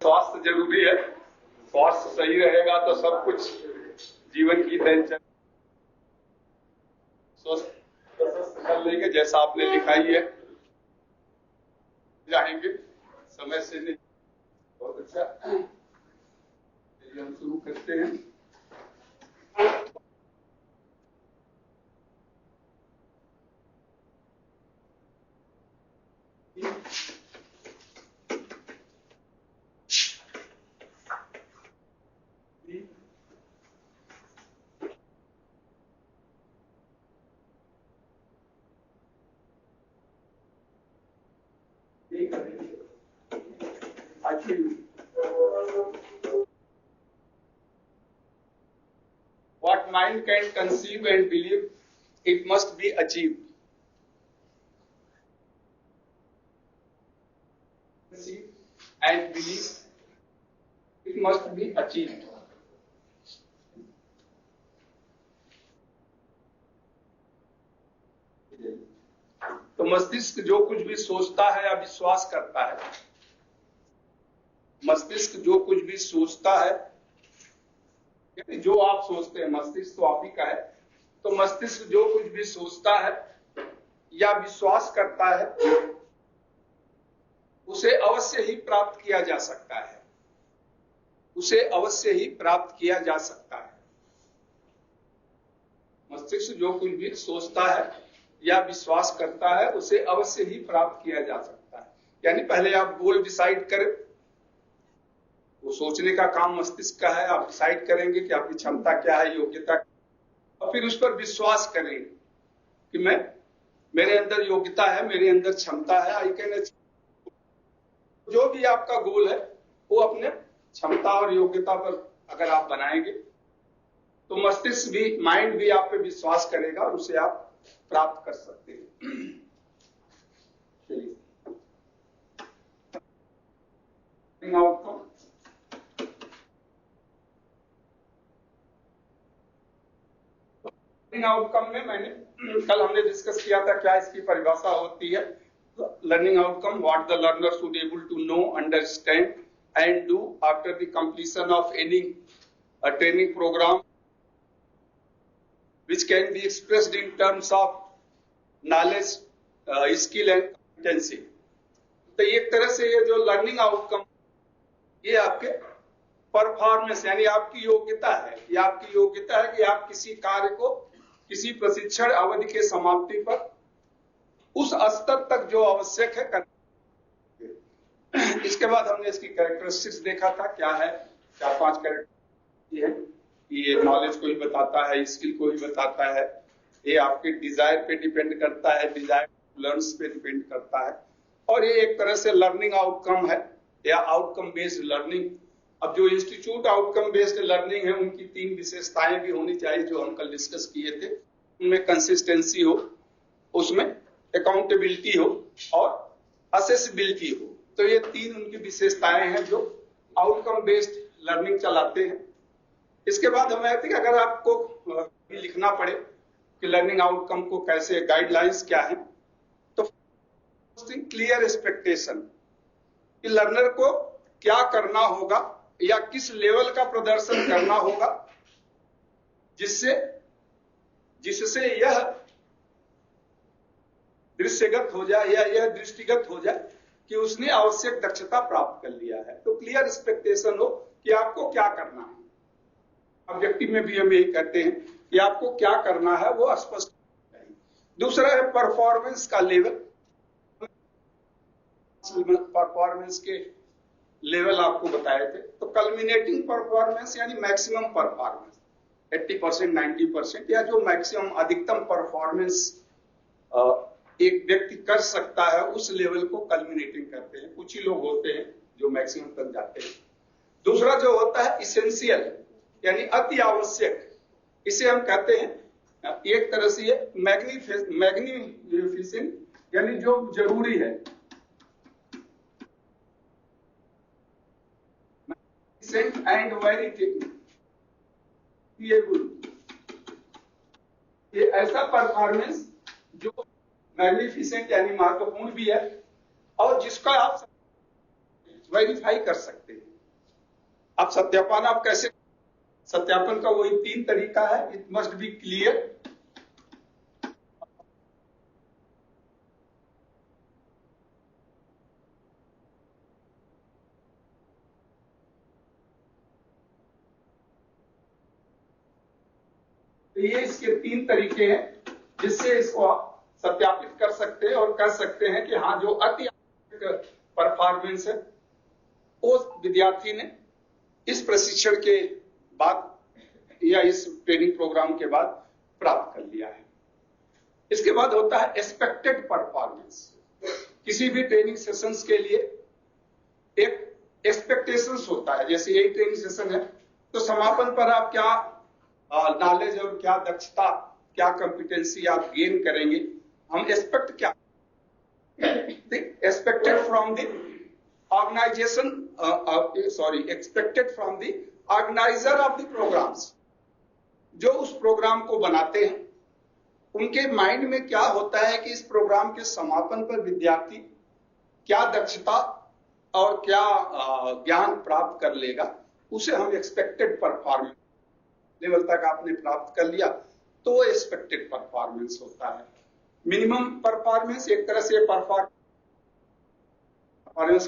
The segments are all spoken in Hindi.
स्वास्थ्य जरूरी है। स्वास्थ्य सही रहेगा तो सब कुछ जीवन की दिनचर्या स्वस्थ कर लेंगे, जैसा आपने दिखाई है जाएंगे समय से नहीं। बहुत अच्छा, हम शुरू करते हैं। What mind can conceive and believe, it must be achieved. Conceive and believe, it must be achieved. तो मस्तिष्क जो कुछ भी सोचता है या विश्वास करता है, मस्तिष्क जो कुछ भी सोचता है, जो आप सोचते हैं, मस्तिष्क तो आप ही का है, तो मस्तिष्क जो कुछ भी सोचता है या विश्वास करता है उसे अवश्य ही प्राप्त किया जा सकता है। उसे अवश्य ही प्राप्त किया जा सकता है। मस्तिष्क जो कुछ भी सोचता है या विश्वास करता है उसे अवश्य ही प्राप्त किया जा सकता है। यानी पहले आप गोल डिसाइड करें, वो सोचने का काम मस्तिष्क का है। आप डिसाइड करेंगे कि आपकी क्षमता क्या है, योग्यता, और फिर उस पर विश्वास करेंगे कि मेरे अंदर योग्यता है, मेरे अंदर क्षमता है, आई कैन अचीव। जो भी आपका गोल है वो अपने क्षमता और योग्यता पर अगर आप बनाएंगे तो मस्तिष्क भी, माइंड भी आप पे विश्वास करेगा और उसे आप प्राप्त कर सकते हैं। आउटकम, आउटकम में कल हमने डिस्कस किया था क्या इसकी परिभाषा होती है। Learning outcome, what the learner should able to know, understand and do after the completion of any training program which can be expressed in terms of knowledge, skill and competency। तो एक तरह से ये जो लर्निंग आउटकम, ये आपके परफॉर्मेंस यानी आपकी योग्यता है। ये आपकी योग्यता है कि आप किसी कार्य को किसी प्रशिक्षण अवधि के समाप्ति पर उस स्तर तक जो आवश्यक है कर। इसके बाद हमने इसकी कैरेक्टरिस्टिक्स देखा था, क्या है, 4-5 कैरेक्टरिस्टिक्स है। ये नॉलेज को ही बताता है, स्किल को ही बताता है, ये आपके डिजायर पे डिपेंड करता है, डिजायर लर्न्स पे डिपेंड करता है, और ये एक तरह से लर्निंग आउटकम है या आउटकम बेस्ड लर्निंग। अब जो इंस्टीट्यूट आउटकम बेस्ड लर्निंग है उनकी 3 विशेषताएं भी होनी चाहिए जो हम कल डिस्कस किए थे। उनमें कंसिस्टेंसी हो, उसमें अकाउंटेबिलिटी हो और असेसिबिलिटी हो। तो ये 3 उनकी विशेषताएं हैं जो आउटकम बेस्ड लर्निंग चलाते हैं। इसके बाद हमें आती है कि अगर आपको लिखना पड़े कि लर्निंग आउटकम को कैसे, गाइडलाइंस क्या है, तो क्लियर एक्सपेक्टेशन कि लर्नर को क्या करना होगा या किस लेवल का प्रदर्शन करना होगा जिससे यह दृश्यगत हो जाए या यह दृष्टिगत हो जाए कि उसने आवश्यक दक्षता प्राप्त कर लिया है। तो क्लियर एक्सपेक्टेशन हो कि आपको क्या करना है। ऑब्जेक्टिव में भी हम यही कहते हैं कि आपको क्या करना है वो स्पष्ट है। दूसरा है परफॉर्मेंस का लेवल। परफॉर्मेंस के लेवल आपको बताए थे, तो कल्मिनेटिंग परफॉर्मेंस यानी मैक्सिमम परफॉर्मेंस 80%, 90% या जो मैक्सिमम अधिकतम परफॉर्मेंस एक व्यक्ति कर सकता है उस लेवल को कल्मिनेटिंग करते हैं। कुछ ही लोग होते हैं जो मैक्सिमम तक जाते हैं। दूसरा जो होता है इसेंशियल यानी अति आवश्यक, इसे हम कहते हैं एक तरह से ये मैग्निफिसेंट यानी जो जरूरी है। एंड वेरी ये ऐसा परफॉर्मेंस जो मैग्निफिसेंट यानी महत्वपूर्ण भी है और जिसका आप वेरीफाई कर सकते हैं। अब सत्यापन आप कैसे, सत्यापन का वही 3 तरीका है। इट मस्ट बी क्लियर, तो ये इसके 3 तरीके हैं जिससे इसको आप सत्यापित कर सकते हैं और कह सकते हैं कि हाँ, जो अति आवश्यक परफॉर्मेंस है वो विद्यार्थी ने इस प्रशिक्षण के बाद या इस ट्रेनिंग प्रोग्राम के बाद प्राप्त कर लिया है। इसके बाद होता है एक्सपेक्टेड परफॉर्मेंस। किसी भी ट्रेनिंग सेशंस के लिए एक एक्सपेक्टेशंस होता है। जैसे यही ट्रेनिंग सेशन है तो समापन पर आप क्या नॉलेज और क्या दक्षता, क्या कॉम्पिटेंसी आप गेन करेंगे, हम एक्सपेक्ट क्या expected from the organization, expected from the organizer of the programs. जो उस प्रोग्राम को बनाते हैं उनके माइंड में क्या होता है कि इस प्रोग्राम के समापन पर विद्यार्थी क्या दक्षता और क्या ज्ञान प्राप्त कर लेगा, उसे हम एक्सपेक्टेड परफॉर्मेंस लेवल तक आपने प्राप्त कर लिया तो वो एक्सपेक्टेड परफॉर्मेंस होता है। मिनिमम परफॉर्मेंस एक तरह से परफॉर्मेंस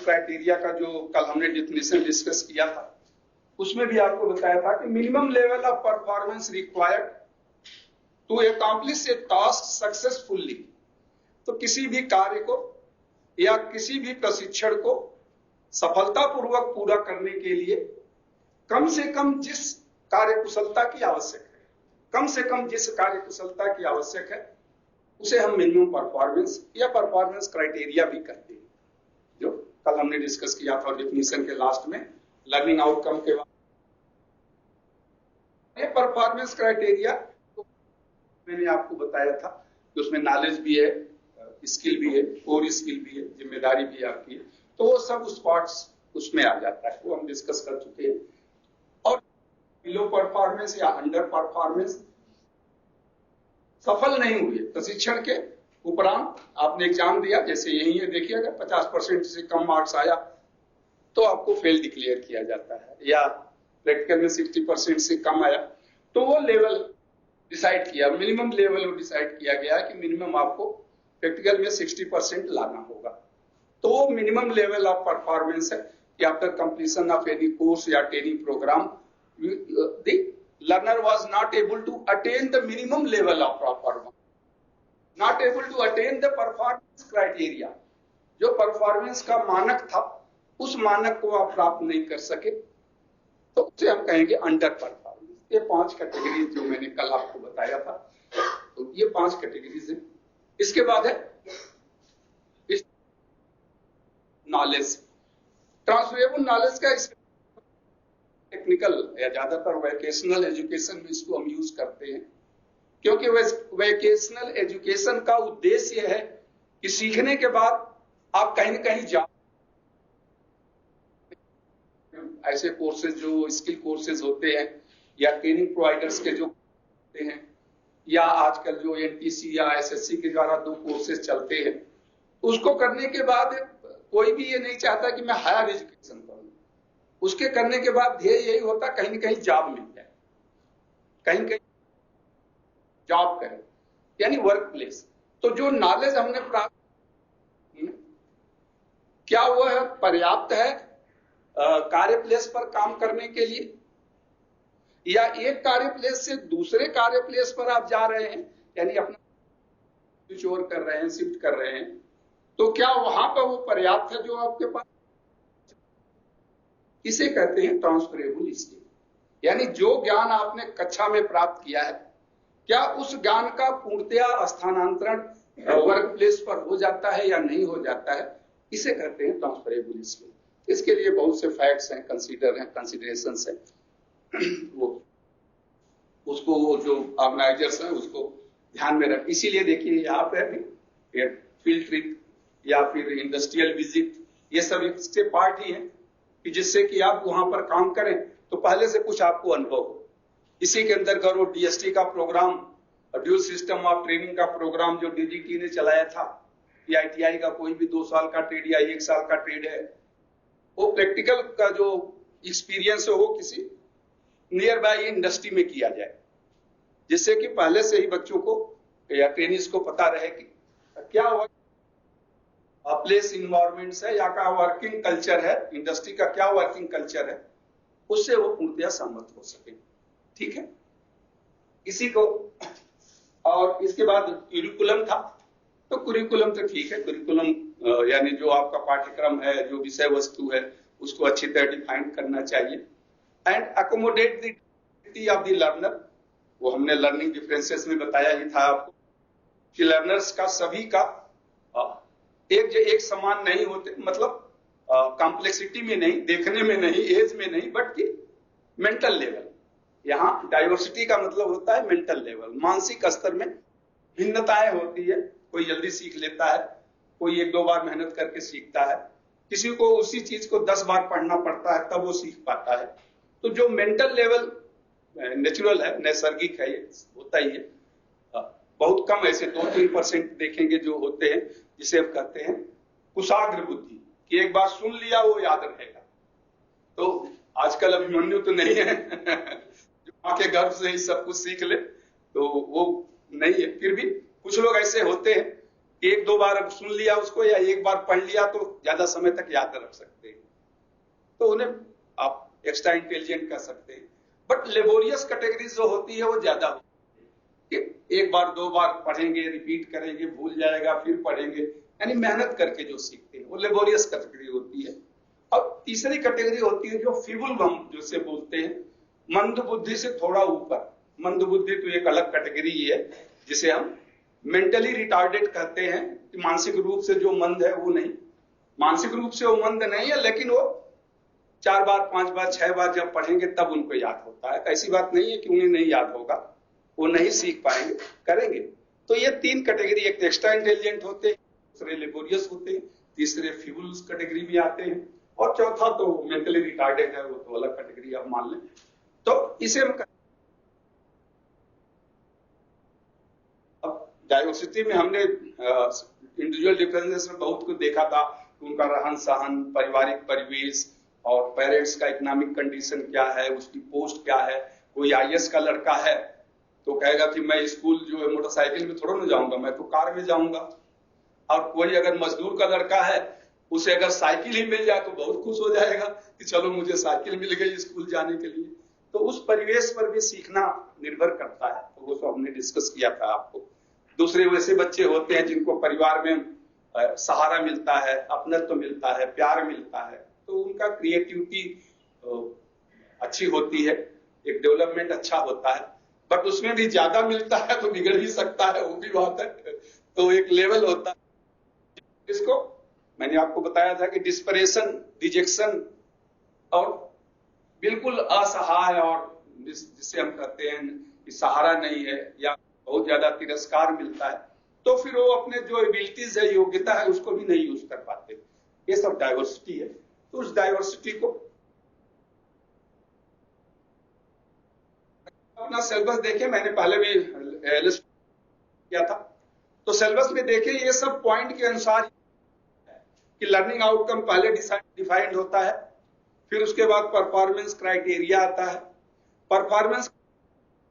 क्राइटेरिया का जो कल हमने डेफिनेशन डिस्कस किया था उसमें भी आपको बताया था कि minimum level of performance required to accomplish a task successfully. तो किसी भी कार्य को या किसी भी प्रशिक्षण को सफलतापूर्वक पूरा करने के लिए कम से कम जिस कार्यकुशलता की आवश्यक है, कम से कम जिस कार्यकुशलता की आवश्यक है उसे हम मिनिमम परफॉर्मेंस या परफॉर्मेंस क्राइटेरिया भी कहते हैं, जो कल हमने डिस्कस किया था डेफिनेशन के लास्ट में लर्निंग आउटकम के बाद। ये परफॉर्मेंस क्राइटेरिया तो मैंने आपको बताया था कि उसमें नॉलेज भी है, स्किल भी है, कोर स्किल भी है, जिम्मेदारी भी आपकी है, तो वो सब उस पार्ट्स उसमें आ जाता है, वो हम डिस्कस कर चुके हैं। और लो परफॉर्मेंस या अंडर परफॉर्मेंस, सफल नहीं हुए प्रशिक्षण के उपरांत आपने एग्जाम दिया, जैसे यही है, देखिए अगर 50% से कम मार्क्स आया तो आपको फेल डिक्लेयर किया जाता है, या प्रैक्टिकल में 60% से कम आया तो वो लेवल डिसाइड किया, मिनिमम लेवल डिसाइड किया गया कि मिनिमम आपको प्रैक्टिकल में 60% लाना होगा। तो वो मिनिमम लेवल ऑफ परफॉर्मेंस है कि after completion of any course या training programme the learner was not able to attain the minimum level of performance, not able to attain the performance criteria। जो परफॉर्मेंस का मानक था उस मानक को आप प्राप्त नहीं कर सके तो उसे हम कहेंगे अंडर परफॉर्मेंस। ये 5 कैटेगरीज जो मैंने कल आपको बताया था, तो ये 5 कैटेगरीज है। इसके बाद है नॉलेज, ट्रांसफरेबल नॉलेज का टेक्निकल या ज्यादातर वोकेशनल एजुकेशन में इसको हम यूज करते हैं, क्योंकि वोकेशनल एजुकेशन का उद्देश्य है कि सीखने के बाद आप कहीं न कहीं जा ऐसे कोर्सेज जो स्किल कोर्सेज होते हैं या ट्रेनिंग प्रोवाइडर्स के जो होते हैं, या आजकल जो एनटीसी या एसएससी के द्वारा 2 कोर्सेज चलते हैं, उसको करने के बाद कोई भी ये नहीं चाहता कि मैं हायर एजुकेशन करूं। उसके करने के बाद ध्येय यही होता कहीं न कहीं जॉब मिल जाए, कहीं कहीं जॉब करें, यानी वर्क प्लेस। तो जो नॉलेज हमने प्राप्त क्या वह पर्याप्त है कार्य प्लेस पर काम करने के लिए, या एक कार्य प्लेस से दूसरे कार्य प्लेस पर आप जा रहे हैं, यानी अपना स्विच ओवर कर रहे हैं, शिफ्ट कर रहे हैं, तो क्या वहां पर वो पर्याप्त है जो आपके पास? इसे कहते हैं ट्रांसफरेबल स्किल, यानी जो ज्ञान आपने कक्षा में प्राप्त किया है क्या उस ज्ञान का पूर्णतया स्थानांतरण वर्क प्लेस पर हो जाता है या नहीं हो जाता है, इसे कहते हैं ट्रांसफरेबल स्किल। इसके लिए बहुत से फैक्ट्स हैं, कंसिडरेशंस हैं, वो उसको वो जो ऑर्गेनाइजर्स हैं उसको ध्यान में रख। इसीलिए देखिए यहाँ पे भी फील्ड ट्रिप या फिर इंडस्ट्रियल विजिट, ये सब इसके पार्ट ही है कि जिससे कि आप वहां पर काम करें तो पहले से कुछ आपको अनुभव हो। इसी के अंदर करो डीएसटी का program, dual system of training का प्रोग्राम जो डीजीटी ने चलाया था, आईटीआई का कोई भी 2 साल का ट्रेड या 1 साल का ट्रेड है, वो प्रैक्टिकल का जो एक्सपीरियंस हो किसी नियर बाय इंडस्ट्री में किया जाए, जिससे कि पहले से ही बच्चों को या ट्रेनिंग्स को पता रहे कि क्या प्लेस इन्वायरमेंट्स है, यहाँ का वर्किंग कल्चर है, इंडस्ट्री का क्या वर्किंग कल्चर है, उससे वो पूर्णतया सहमत हो सके। ठीक है, इसी को। और इसके बाद कुरिकुलम था, तो कुरिकुलम तो ठीक है, कुरिकुलम यानी जो आपका पाठ्यक्रम है, जो विषय वस्तु है, उसको अच्छी तरह डिफाइन करना चाहिए। And accommodate the of the learner, वो हमने लर्निंग डिफरेंसेस में बताया ही था आपको कि लर्नर्स का सभी का एक समान नहीं होते, मतलब कॉम्प्लेक्सिटी में नहीं, देखने में नहीं, एज में नहीं, बट कि मेंटल लेवल। यहाँ डाइवर्सिटी का मतलब होता है मेंटल लेवल, मानसिक स्तर में भिन्नताएं होती है। कोई जल्दी सीख लेता है, कोई 1-2 बार मेहनत करके सीखता है, किसी को उसी चीज को 10 बार पढ़ना पड़ता है तब वो सीख पाता है। तो जो मेंटल लेवल नेचुरल है, नैसर्गिक है, ये होता ही है। बहुत कम ऐसे 2-3% देखेंगे जो होते हैं, जिसे हम कहते हैं कुशाग्र बुद्धि, कि एक बार सुन लिया वो याद रहेगा। तो आजकल अभिमन्यु तो नहीं है जो मां के गर्भ से ही सब कुछ सीख ले, तो वो नहीं है। फिर भी कुछ लोग ऐसे होते हैं कि 1-2 बार सुन लिया उसको या एक बार पढ़ लिया तो ज्यादा समय तक याद रख सकते हैं, तो उन्हें आप एक्स्ट्रा इंटेलिजेंट कह सकते हैं। बट लेबोरियस कैटेगरीज जो होती है वो ज्यादा होती है, 1 बार 2 बार पढ़ेंगे, रिपीट करेंगे, भूल जाएगा, फिर पढ़ेंगे, यानी मेहनत करके जो सीखते हैं वो लेबोरियस कैटेगरी होती है। और तीसरी कैटेगरी होती है जो फीबल हम जिसे बोलते हैं, मंद बुद्धि से थोड़ा ऊपर। मंद बुद्धि तो एक अलग कैटेगरी ही है, जिसे हम मेंटली रिटार्डेड कहते हैं, कि मानसिक रूप से जो मंद है वो नहीं, मानसिक रूप से वो मंद नहीं है, लेकिन वो 4 बार 5 बार 6 बार जब पढ़ेंगे तब उनको याद होता है। ऐसी बात नहीं है कि उन्हें नहीं याद होगा, वो नहीं सीख पाएंगे, करेंगे। तो ये 3 कैटेगरी, एक एक्स्ट्रा इंटेलिजेंट होते हैं, दूसरे लेबोरियस होते हैं, तीसरे फीबल्स कैटेगरी में आते हैं, और चौथा तो मेंटली रिटार्डेड है, वो तो अलग कैटेगरी आप मान लें। तो इसे हम अब डाइवर्सिटी में हमने इंडिविजुअल डिफरेंसेस में बहुत कुछ देखा था, उनका रहन सहन, पारिवारिक परिवेश, और पेरेंट्स का इकोनॉमिक कंडीशन क्या है, उसकी पोस्ट क्या है। कोई आईएएस का लड़का है तो कहेगा कि मैं स्कूल जो है मोटरसाइकिल में थोड़ा ना जाऊंगा, मैं तो कार में जाऊंगा। और कोई अगर मजदूर का लड़का है, उसे अगर साइकिल ही मिल जाए तो बहुत खुश हो जाएगा कि चलो मुझे साइकिल मिल गई स्कूल जाने के लिए। तो उस परिवेश पर भी सीखना निर्भर करता है, तो वो सब हमने डिस्कस किया था आपको। दूसरे वैसे बच्चे होते हैं जिनको परिवार में सहारा मिलता है, अपनत्व मिलता है, प्यार मिलता है, तो उनका क्रिएटिविटी अच्छी होती है, एक डेवलपमेंट अच्छा होता है। बट उसमें भी ज्यादा मिलता है तो बिगड़ भी सकता है, वो भी बात है। तो एक लेवल होता है, इसको मैंने आपको बताया था कि डिस्परेशन, रिजेक्शन, और बिल्कुल असहाय, और जिसे हम कहते हैं कि सहारा नहीं है, या बहुत ज्यादा तिरस्कार मिलता है, तो फिर वो अपने जो एबिलिटीज है, योग्यता है, उसको भी नहीं यूज कर पाते। ये सब डाइवर्सिटी है। तो उस डाइवर्सिटी को अपना सिलेबस देखें, मैंने पहले भी लिस्ट किया था, तो सिलेबस में देखें ये सब पॉइंट के अनुसार कि लर्निंग आउटकम पहले डिफाइंड होता है, फिर उसके बाद परफॉर्मेंस क्राइटेरिया आता है, परफॉर्मेंस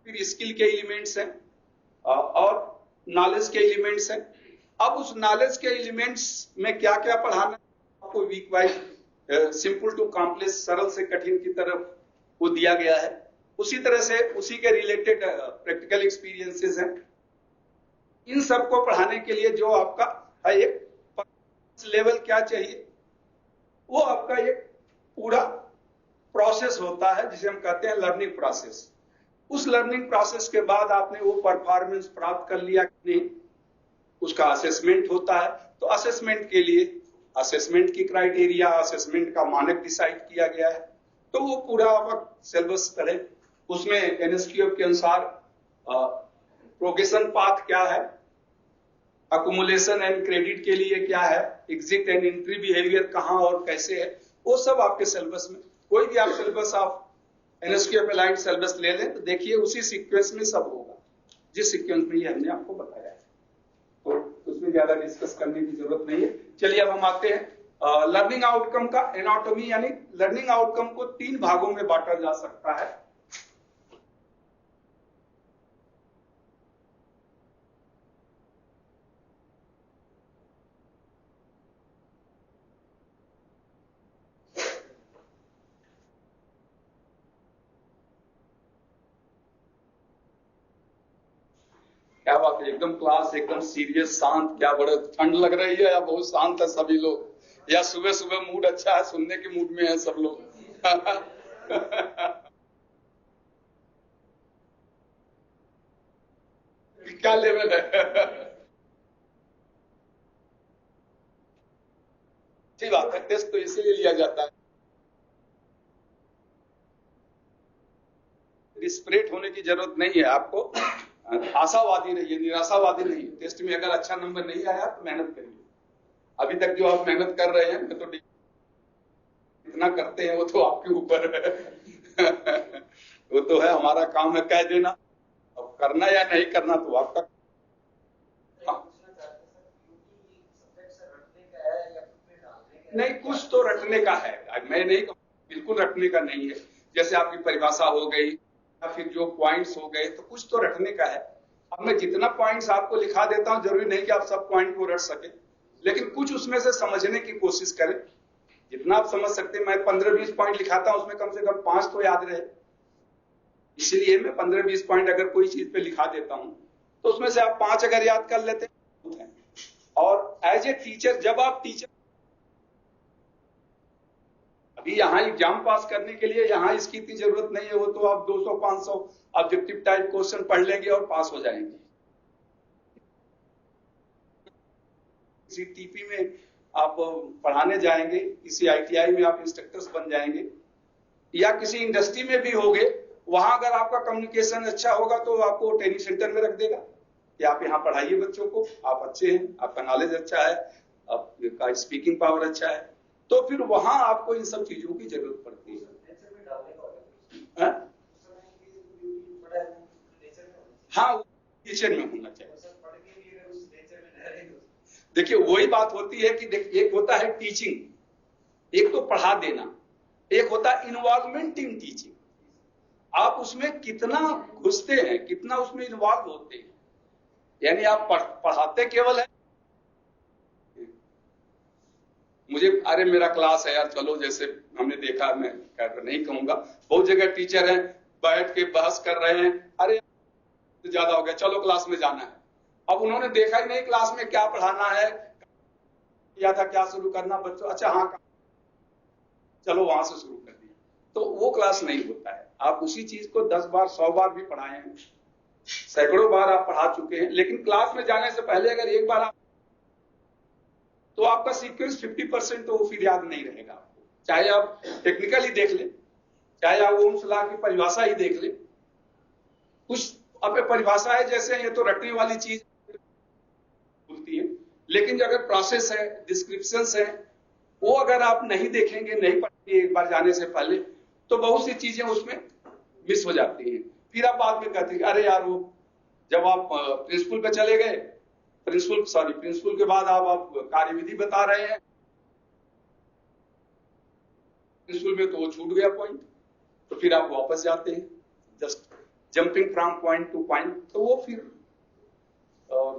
फिर स्किल के एलिमेंट्स हैं और नॉलेज के एलिमेंट्स हैं। अब उस नॉलेज के एलिमेंट्स में क्या क्या पढ़ाना, आपको week wise simple to complex, सरल से कठिन की तरफ वो दिया गया है। उसी तरह से उसी के रिलेटेड प्रैक्टिकल एक्सपीरियंसेस हैं। इन सबको पढ़ाने के लिए जो आपका एक लेवल क्या चाहिए, वो आपका एक पूरा प्रोसेस होता है, जिसे हम कहते हैं लर्निंग प्रोसेस। उस लर्निंग प्रोसेस के बाद आपने वो परफॉर्मेंस प्राप्त कर लिया कि नहीं, उसका असेसमेंट होता है। तो असेसमेंट के लिए असेसमेंट की क्राइटेरिया, असेसमेंट का मानक डिसाइड किया गया है। तो वो पूरा वक्त सिलेबस करें, उसमें एनएसक्यूएफ के अनुसार प्रोग्रेशन पाथ क्या है, अकुमुलेशन एंड क्रेडिट के लिए क्या है, एग्जिट एंड एंट्री बिहेवियर कहां और कैसे है, वो सब आपके सिलेबस में। कोई भी आप सिलेबस आप एनएसक्यूएफ अलाइंड सिलेबस ले लें तो देखिए उसी सीक्वेंस में सब होगा, जिस सीक्वेंस में ये हमने आपको बताया है। तो उसमें ज्यादा डिस्कस करने की जरूरत नहीं है। चलिए अब हम आते हैं लर्निंग आउटकम का एनाटॉमी, यानी लर्निंग आउटकम को 3 भागों में बांटा जा सकता है। क्या बात है, एकदम क्लास एकदम सीरियस शांत, क्या बड़े ठंड लग रही है या बहुत शांत है सभी लोग, या सुबह सुबह मूड अच्छा है, सुनने के मूड में है सब लोग? क्या लेवल है? अच्छी बात है, टेस्ट तो इसीलिए लिया जाता है। डिस्परेट होने की जरूरत नहीं है आपको, आशावादी रहिए, निराशावादी नहीं। टेस्ट में अगर अच्छा नंबर नहीं आया तो मेहनत करिए। अभी तक जो आप मेहनत कर रहे हैं, तो इतना करते हैं वो तो आपके ऊपर है। वो तो है, हमारा काम है कह देना, अब करना या नहीं करना तो आपका। हाँ। नहीं, कुछ तो रटने का है, मैं नहीं कहूँ बिल्कुल रटने का नहीं है। जैसे आपकी परिभाषा हो गई या फिर जो पॉइंट्स हो गए, तो कुछ तो रटने का है। अब मैं जितना पॉइंट्स आपको लिखा देता हूं, जरूरी नहीं कि आप सब पॉइंट को रट सके, लेकिन कुछ उसमें से समझने की कोशिश करें। जितना आप समझ सकते हैं, मैं 15-20 पॉइंट लिखाता हूं, उसमें कम से कम 5 तो याद रहे। इसलिए मैं 15-20 पॉइंट अगर कोई चीज पे लिखा देता हूं, तो उसमें से आप 5 अगर याद कर लेते हैं। और एज ए टीचर, जब आप टीचर, अभी यहाँ एग्जाम पास करने के लिए यहाँ इसकी इतनी जरूरत नहीं है, वो तो आप 200-500 ऑब्जेक्टिव टाइप क्वेश्चन पढ़ लेंगे और पास हो जाएंगे। किसी टीपी में आप पढ़ाने जाएंगे, किसी आईटीआई में आप इंस्ट्रक्टर्स बन जाएंगे, या किसी इंडस्ट्री में भी होगे, वहां अगर आपका कम्युनिकेशन अच्छा होगा तो आपको ट्रेनिंग सेंटर में रख देगा कि आप यहाँ पढ़ाइए बच्चों को, आप अच्छे हैं, आपका नॉलेज अच्छा है, आपका स्पीकिंग पावर अच्छा है, तो फिर वहां आपको इन सब चीजों की जरूरत पड़ती है। हाँ, नेचर में होना चाहिए। देखिए, वही बात होती है कि एक होता है टीचिंग, एक तो पढ़ा देना, एक होता है इन्वॉल्वमेंट इन टीचिंग। आप उसमें कितना घुसते हैं, कितना उसमें इन्वॉल्व होते हैं। यानी आप पढ़ाते केवल है, मुझे अरे मेरा क्लास है यार, चलो, जैसे हमने देखा, मैं नहीं कहूंगा, बहुत जगह टीचर हैं बैठ के बहस कर रहे हैं, अरे ज्यादा हो गया, चलो क्लास में जाना है। अब उन्होंने देखा ही नहीं क्लास में क्या पढ़ाना है, या था क्या शुरू करना बच्चों, अच्छा हाँ चलो वहां से शुरू कर दिया, तो वो क्लास नहीं होता है। आप उसी चीज को 10 बार 100 बार भी पढ़ाए हैं, सैकड़ों बार आप पढ़ा चुके हैं, लेकिन क्लास में जाने से पहले अगर एक बार आप, तो आपका सीक्वेंस 50% तो फिर याद नहीं रहेगा आपको। चाहे आप टेक्निकली देख लें, चाहे आप ओम्स लॉ की परिभाषा ही देख लें, कुछ अब परिभाषा है जैसे ये तो रटने वाली चीज बोलती है, लेकिन जो अगर प्रोसेस है, डिस्क्रिप्शंस है, वो अगर आप नहीं देखेंगे, नहीं पढ़ेंगे एक बार जाने से पहले, तो बहुत सी चीजें उसमें मिस हो जाती हैं। फिर आप बाद में कहते हैं अरे यार, वो जब आप प्रिंसिपल पे चले गए, प्रिंसिपल के बाद आप कार्यविधि बता रहे हैं, प्रिंसिपल में तो वो छूट गया पॉइंट, तो फिर आप वापस जाते हैं, just jumping from point two point. तो वो फिर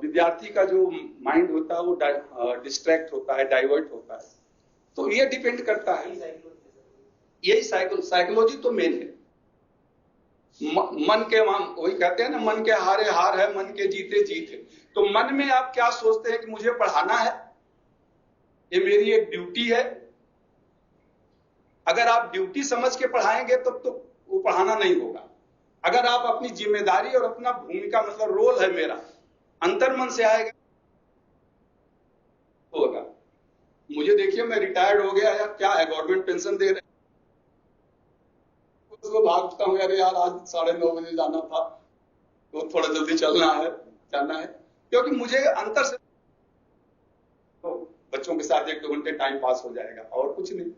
विद्यार्थी का जो माइंड होता है वो डिस्ट्रैक्ट होता है, डाइवर्ट होता है। तो ये डिपेंड करता है, यही साइकोलॉजी तो मेन है। मन के, वही कहते हैं ना, मन के हारे हार है, मन के जीते जीत है। तो मन में आप क्या सोचते हैं कि मुझे पढ़ाना है, ये मेरी एक ड्यूटी है। अगर आप ड्यूटी समझ के पढ़ाएंगे तब तो वो पढ़ाना नहीं होगा। अगर आप अपनी जिम्मेदारी और अपना भूमिका, मतलब रोल है मेरा, अंतर मन से आएगा होगा। मुझे देखिए, मैं रिटायर्ड हो गया यार, क्या है, गवर्नमेंट पेंशन दे रहे, उसको भागता हूँ, अरे यार आज 9:30 बजे जाना था, तो थोड़ा जल्दी जाना है, क्योंकि मुझे अंतर से तो बच्चों के साथ 1-2 घंटे टाइम पास हो जाएगा और कुछ नहीं।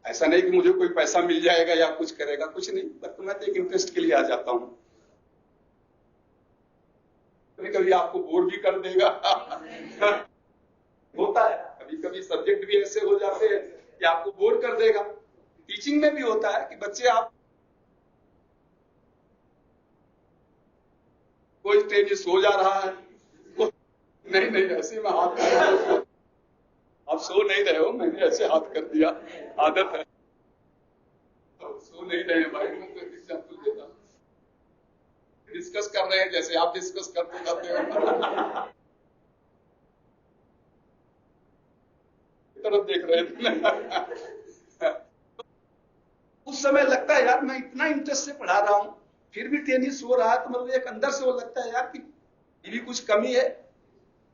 ऐसा नहीं कि मुझे कोई पैसा मिल जाएगा या कुछ करेगा, कुछ नहीं, बस मैं तो एक इंटरेस्ट के लिए आ जाता हूँ। कभी कभी आपको बोर भी कर देगा। होता है, कभी कभी सब्जेक्ट भी ऐसे हो जाते हैं कि आपको बोर कर देगा। टीचिंग में भी होता है कि बच्चे आप कोई ट्रेनिंग सो जा रहा है, नहीं नहीं ऐसे में हाथ कर दिया। आप सो नहीं रहे हो, मैंने ऐसे हाथ कर दिया, आदत है। तो सो नहीं रहे भाई, मैं तो एग्जाम्पल देता हूँ। डिस्कस कर रहे हैं जैसे आप डिस्कस करते जाते हो। तरफ देख रहे थे। उस समय लगता है यार मैं इतना इंटरेस्ट से पढ़ा रहा हूं, फिर भी टेनिस हो रहा है, तो मतलब एक अंदर से वो लगता है यार कि ये भी कुछ कमी है,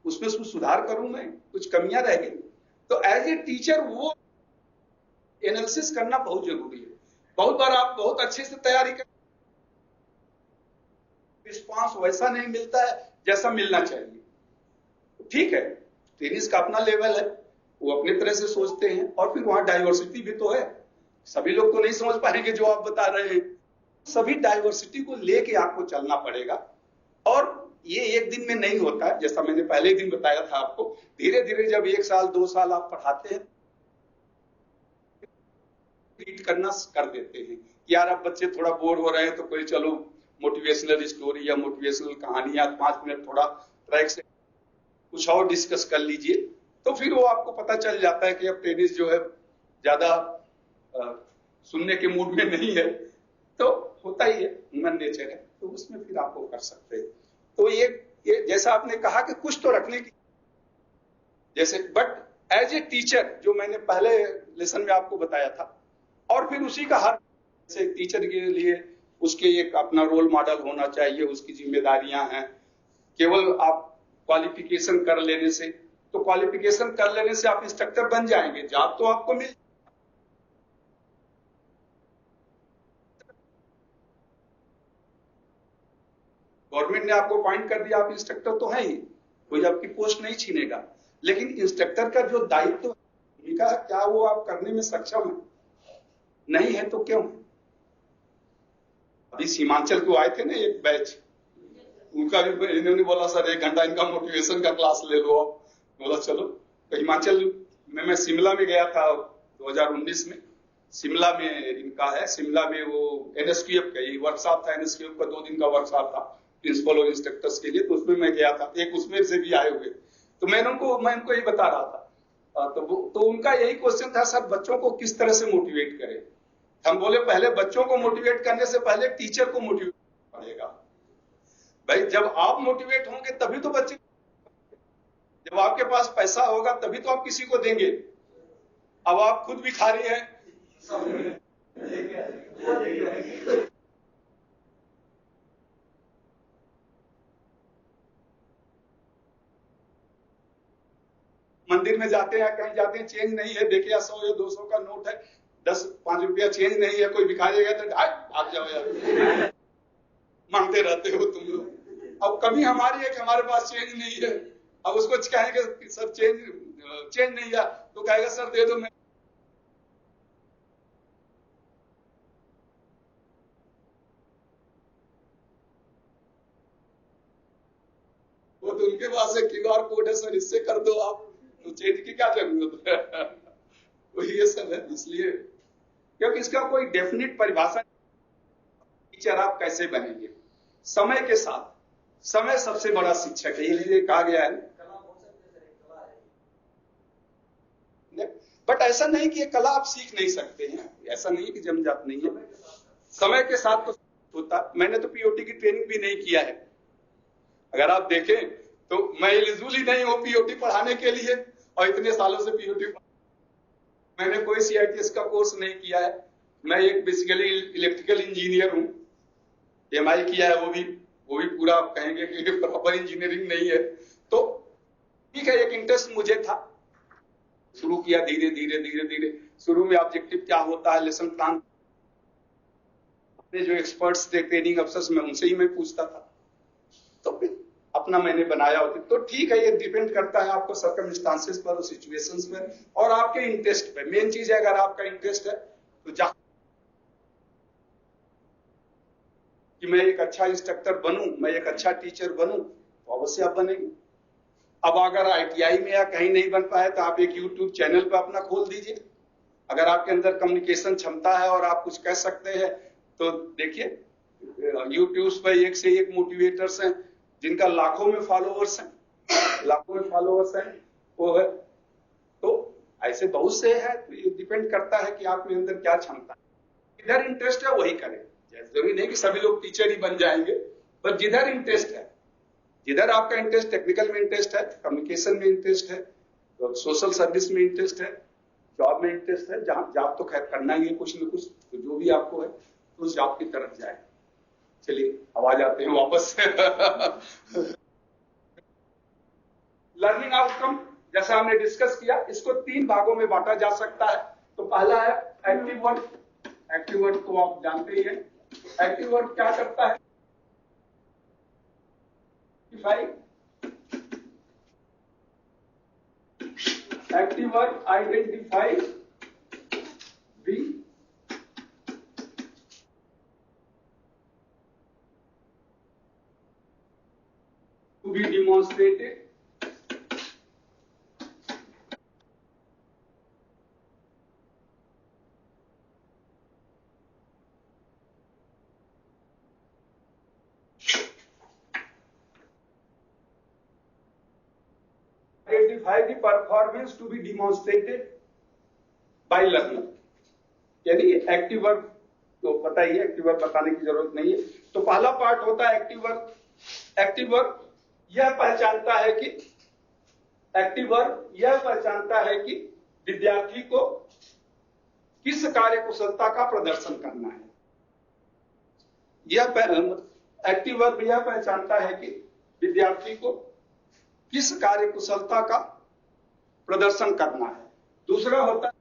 उसमें कुछ सुधार करूं, मैं कुछ कमियां रह गई। तो एज ए टीचर वो एनालिसिस करना बहुत जरूरी है। बहुत बार आप बहुत अच्छे से तैयारी कर, रिस्पॉन्स वैसा नहीं मिलता है जैसा मिलना चाहिए। ठीक है, टेनिस का अपना लेवल है, वो अपने तरह से सोचते हैं, और फिर वहां डाइवर्सिटी भी तो है, सभी लोग तो नहीं समझ पाएंगे जो आप बता रहे हैं। सभी डाइवर्सिटी को लेके आपको चलना पड़ेगा, और ये एक दिन में नहीं होता है, जैसा मैंने पहले दिन बताया था आपको। धीरे धीरे जब 1 साल 2 साल आप पढ़ाते हैं, रीड करना कर देते हैं कि यार अब बच्चे थोड़ा बोर हो रहे हैं, तो कोई चलो मोटिवेशनल स्टोरी या मोटिवेशनल कहानी या 5 मिनट थोड़ा ट्रैक से कुछ और डिस्कस कर लीजिए। तो फिर वो आपको पता चल जाता है कि अब टेनिस जो है ज्यादा सुनने के मूड में नहीं है। तो होता ही है, ह्यूमन नेचर है, तो उसमें फिर आप वो कर सकते हैं। तो ये जैसा आपने कहा कि कुछ तो रखने की, जैसे बट एज ए टीचर जो मैंने पहले लेसन में आपको बताया था, और फिर उसी का हर जैसे टीचर के लिए उसके एक अपना रोल मॉडल होना चाहिए, उसकी जिम्मेदारियां हैं। केवल आप क्वालिफिकेशन कर लेने से, तो क्वालिफिकेशन कर लेने से आप इंस्ट्रक्टर बन जाएंगे, जॉब तो आपको मिल, गवर्नमेंट ने आपको अपॉइंट कर दिया, आप इंस्ट्रक्टर तो है ही, कोई आपकी पोस्ट नहीं छीनेगा। लेकिन इंस्ट्रक्टर का जो दायित्व भूमिका, क्या वो आप करने में सक्षम है? नहीं है तो क्यों? अभी सीमांचल को आए थे ना एक बैच, उनका भी इन्होंने बोला सर 1 घंटा इनका मोटिवेशन का क्लास ले लो। बोला चलो। तो हिमाचल में मैं शिमला में गया था 2019 में, शिमला में इनका है, शिमला में वो एनएसक्यूएफ का ही वर्कशॉप था, एनएसक्यूएफ का 2 दिन का वर्कशॉप था प्रिंसिपल और इंस्ट्रक्टर्स के लिए, तो उसमें मैं गया था, एक उसमें से भी आए हुए। तो मैं उनको यही बता रहा था। तो उनका यही क्वेश्चन था, सर बच्चों को किस तरह से मोटिवेट करें? हम बोले पहले बच्चों को मोटिवेट करने से पहले टीचर को मोटिवेट पड़ेगा। भाई जब आप मोटिवेट होंगे तभी तो बच्चे, जब आपके पास पैसा होगा तभी तो आप किसी को देंगे। अब आप खुद भिखारी हैं, मंदिर में जाते हैं, कहीं जाते हैं, चेंज नहीं है, देखिए 100 या 200 का नोट है, 10-5 रुपया चेंज नहीं है, कोई भिखारी गया तो भाग जाओ यार, मांगते रहते हो तुम लोग। अब कभी हमारी है कि हमारे पास चेंज नहीं है, अब उसको कहेंगे सर चेंज नहीं है, तो कहेगा सर दे दो। मैं वो तो उनके पास है क्यूआर कोड है, सर इससे कर दो आप, तो चेंज की क्या जरूरत है? तो ये सब है, इसलिए क्योंकि इसका कोई डेफिनेट परिभाषा, टीचर आप कैसे बनेंगे समय के साथ, समय सबसे बड़ा शिक्षक है, ये कहा गया है। बट ऐसा नहीं कि ये कला आप सीख नहीं सकते हैं, ऐसा नहीं कि जमजात नहीं है, समय के साथ तो होता। मैंने तो पीओटी की ट्रेनिंग भी नहीं किया है, अगर आप देखें तो मैं एलिजिबल ही नहीं हूं पीओटी पढ़ाने के लिए, और इतने सालों से पीओटी मैंने कोई सीआईटीएस का कोर्स नहीं किया है। मैं एक बेसिकली इलेक्ट्रिकल इंजीनियर हूं, एमआई किया है, वो भी पूरा आप कहेंगे कि प्रॉपर इंजीनियरिंग नहीं है। तो ठीक है, एक इंटरेस्ट मुझे था, शुरू किया धीरे धीरे धीरे धीरे। शुरू में ऑब्जेक्टिव क्या होता है, लेसन प्लान, जो एक्सपर्ट्स थे ट्रेनिंग अफसर्स में उनसे ही मैं पूछता था, तो फिर अपना मैंने बनाया होता। तो ठीक है, ये डिपेंड करता है आपको सर्कमस्टांसेस पर, सिचुएशंस पर, और आपके इंटरेस्ट पर। मेन चीज है, अगर आपका इंटरेस्ट है तो जा कि मैं एक अच्छा इंस्ट्रक्टर बनूं, मैं एक अच्छा टीचर बनूं, तो अवश्य आप बनेंगे। अब अगर ITI में या कहीं नहीं बन पाए तो आप एक YouTube चैनल पे अपना खोल दीजिए। अगर आपके अंदर कम्युनिकेशन क्षमता है और आप कुछ कह सकते हैं तो देखिए YouTube पर एक से एक मोटिवेटर्स हैं जिनका लाखों में फॉलोअर्स हैं, वो है। तो ऐसे बहुत से है, तो ये डिपेंड करता है कि आप में अंदर क्या क्षमता है, जिधर इंटरेस्ट है वही करें। जरूरी नहीं कि सभी लोग टीचर ही बन जाएंगे, पर जिधर इंटरेस्ट है, जिधर आपका इंटरेस्ट टेक्निकल में इंटरेस्ट है, कम्युनिकेशन में इंटरेस्ट है, तो सोशल सर्विस में इंटरेस्ट है, जॉब में इंटरेस्ट है, जहां जॉब तो खैर करना ही है कुछ न कुछ, तो जो भी आपको है तो उस जॉब की तरफ जाए। चलिए अब आ जाते हैं वापस। लर्निंग आउटकम जैसा हमने डिस्कस किया, इसको 3 भागों में बांटा जा सकता है। तो पहला है एक्टिव वर्क। एक्टिव वर्क तो आप जानते ही हैं। एक्टिव वर्क क्या करता है? Active work identify the to be demonstrated identify the performance to be demonstrated by learner। यानी एक्टिव वर्क तो पता ही है, एक्टिव वर्क बताने की जरूरत नहीं है। तो पहला पार्ट होता है एक्टिव वर्क। एक्टिव वर्क यह पहचानता है कि विद्यार्थी को किस कार्य कुशलता का प्रदर्शन करना है। एक्टिव वर्क यह पहचानता है कि विद्यार्थी को किस कार्य कुशलता का प्रदर्शन करना है। दूसरा होता है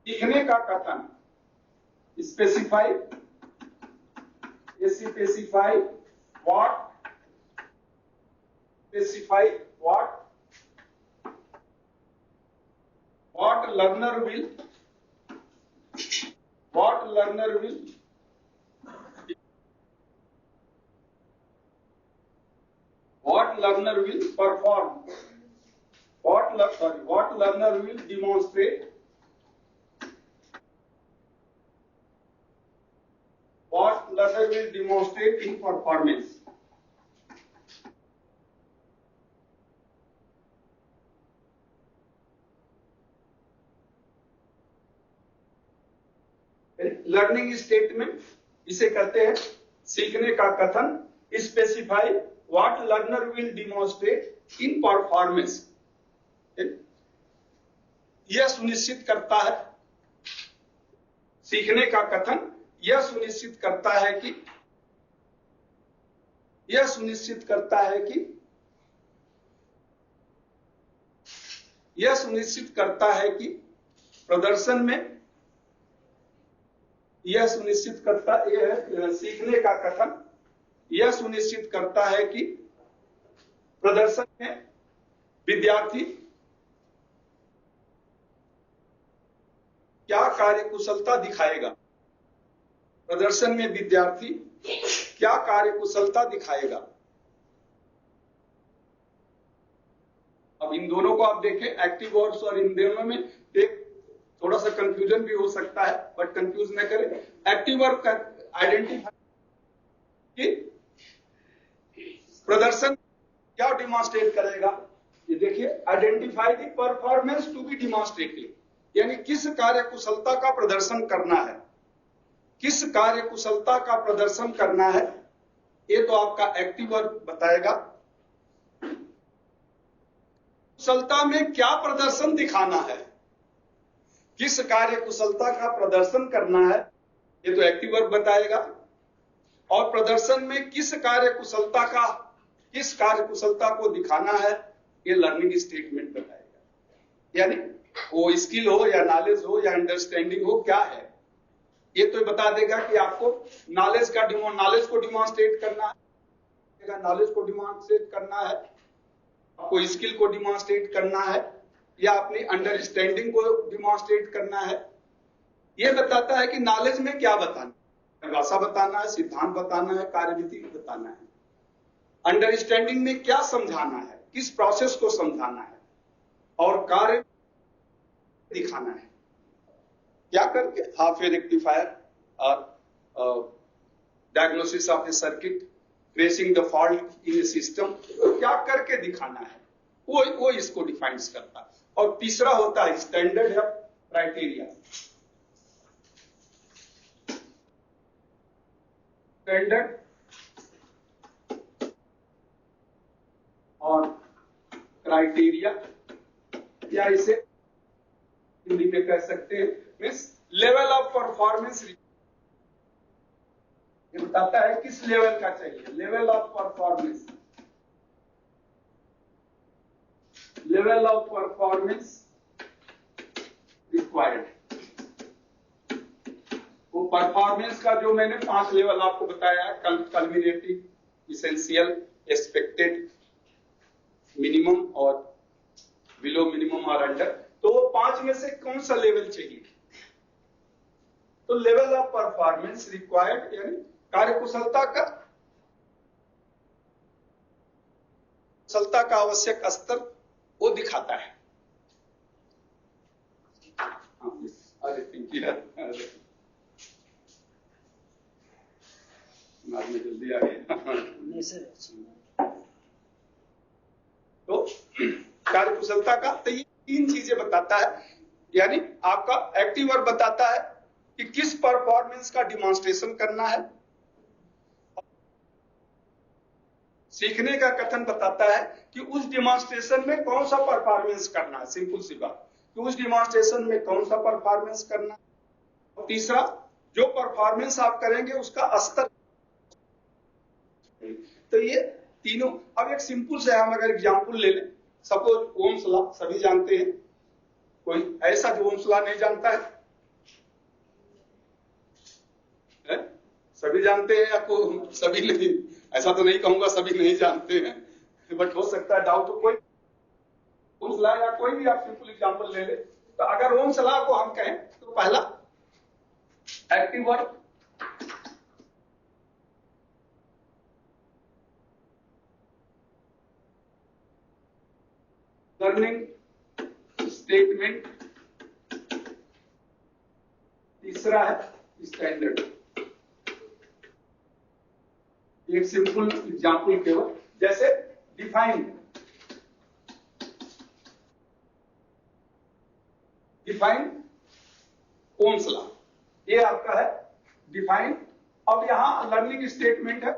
सीखने का कथन। Specify what learner will perform, what learner will demonstrate, in performance। Learning statement इसे कहते हैं सीखने का कथन। Specify what learner will demonstrate in performance. यह सुनिश्चित करता है, सीखने का कथन यह सुनिश्चित करता है कि प्रदर्शन में सीखने का कथन यह सुनिश्चित करता है कि प्रदर्शन में विद्यार्थी क्या कार्यकुशलता दिखाएगा। प्रदर्शन में विद्यार्थी क्या कार्यकुशलता दिखाएगा। अब इन दोनों को आप देखें, एक्टिव वर्ब्स और इन दोनों में एक थोड़ा सा कंफ्यूजन भी हो सकता है, बट कंफ्यूज न करें। एक्टिव वर्ब का आइडेंटिफाई कि प्रदर्शन क्या डिमॉन्स्ट्रेट करेगा। ये देखिए, identify the performance to be demonstrated, यानी किस कार्य कुशलता का प्रदर्शन करना है, किस कार्य कुशलता का प्रदर्शन करना है, ये तो आपका एक्टिव वर्ब बताएगा। कुशलता में क्या प्रदर्शन दिखाना है, किस कार्य कुशलता का प्रदर्शन करना है, ये तो एक्टिव वर्ब बताएगा। और प्रदर्शन में किस कार्य कुशलता को दिखाना है, ये लर्निंग स्टेटमेंट बताएगा। यानी वो स्किल हो या नॉलेज हो या अंडरस्टैंडिंग हो, क्या है ये तो बता देगा कि आपको नॉलेज को डिमॉन्स्ट्रेट करना है, आपको स्किल को डिमॉन्स्ट्रेट करना है, या अपनी अंडरस्टैंडिंग को डिमॉन्स्ट्रेट करना है, ये बताता है कि नॉलेज में क्या बताना है, परिभाषा बताना है, सिद्धांत बताना है, कार्यविधि बताना है। अंडरस्टैंडिंग में क्या समझाना है, किस प्रोसेस को समझाना है, और कार्य दिखाना है। क्या करके? हाफ वेव रेक्टिफायर और diagnosis of A circuit, tracing the fault in A system, क्या करके दिखाना है, वो इसको डिफाइंस करता है। और तीसरा होता है स्टैंडर्ड है क्राइटेरिया। स्टैंडर्ड और क्राइटेरिया, या इसे हिंदी में कह सकते हैं मीन्स लेवल ऑफ परफॉर्मेंस। ये बताता है किस लेवल का चाहिए, level of performance, level of performance required. वो परफॉर्मेंस का जो मैंने 5 लेवल आपको बताया, कल्मिनेटिव, इसेंशियल, एक्सपेक्टेड, मिनिमम और बिलो मिनिमम और अंडर, तो वो 5 में से कौन सा लेवल चाहिए? तो लेवल ऑफ परफॉर्मेंस रिक्वायर्ड यानी कार्यकुशलता का आवश्यक स्तर वो दिखाता है। अरे जल्दी आ गया। तो कार्यकुशलता का तो ये 3 चीजें बताता है, यानी आपका एक्टिव वर्ब बताता है कि किस परफॉर्मेंस का डिमॉन्स्ट्रेशन करना है, सीखने का कथन बताता है कि उस डिमॉन्स्ट्रेशन में कौन सा परफॉर्मेंस करना है, सिंपल सी बात कि उस डिमॉन्स्ट्रेशन में कौन सा परफॉर्मेंस करना है। और तीसरा, जो परफॉर्मेंस आप करेंगे उसका स्तर। तो ये तीनों, अब एक सिंपल से हम अगर एग्जांपल ले लें, सपोज ओम्स लॉ सभी जानते हैं, कोई ऐसा जो ओम्स लॉ नहीं जानता है? सभी जानते हैं या सभी नहीं? ऐसा तो नहीं कहूंगा सभी नहीं जानते हैं, बट हो सकता है डाउट। तो कोई ओम्स लॉ या कोई भी आप सिंपल एग्जांपल ले ले, तो अगर ओम्स लॉ को हम कहें तो पहला एक्टिव वर्ब, लर्निंग स्टेटमेंट, तीसरा है स्टैंडर्ड। एक सिंपल एग्जांपल केवल, जैसे डिफाइन, ओम्स लॉ, ये आपका है डिफाइन। अब यहां लर्निंग स्टेटमेंट है,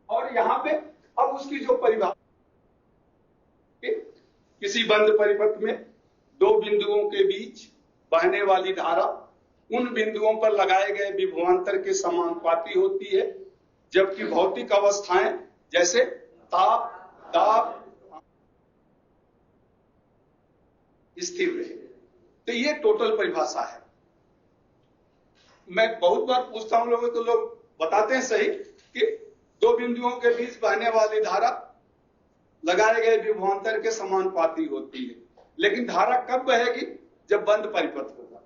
और यहां पे अब उसकी जो परिभाषा, किसी बंद परिपथ में 2 बिंदुओं के बीच बहने वाली धारा उन बिंदुओं पर लगाए गए विभवांतर के समानुपाती होती है, जबकि भौतिक अवस्थाएं जैसे ताप, दाब स्थिर रहे। तो ये टोटल परिभाषा है। मैं बहुत बार पूछता हूं लोगों, तो लोग बताते हैं सही कि 2 बिंदुओं के बीच बहने वाली धारा लगाए गए विभवांतर के समानुपाती होती है, लेकिन धारा कब बहेगी? जब बंद परिपथ होगा।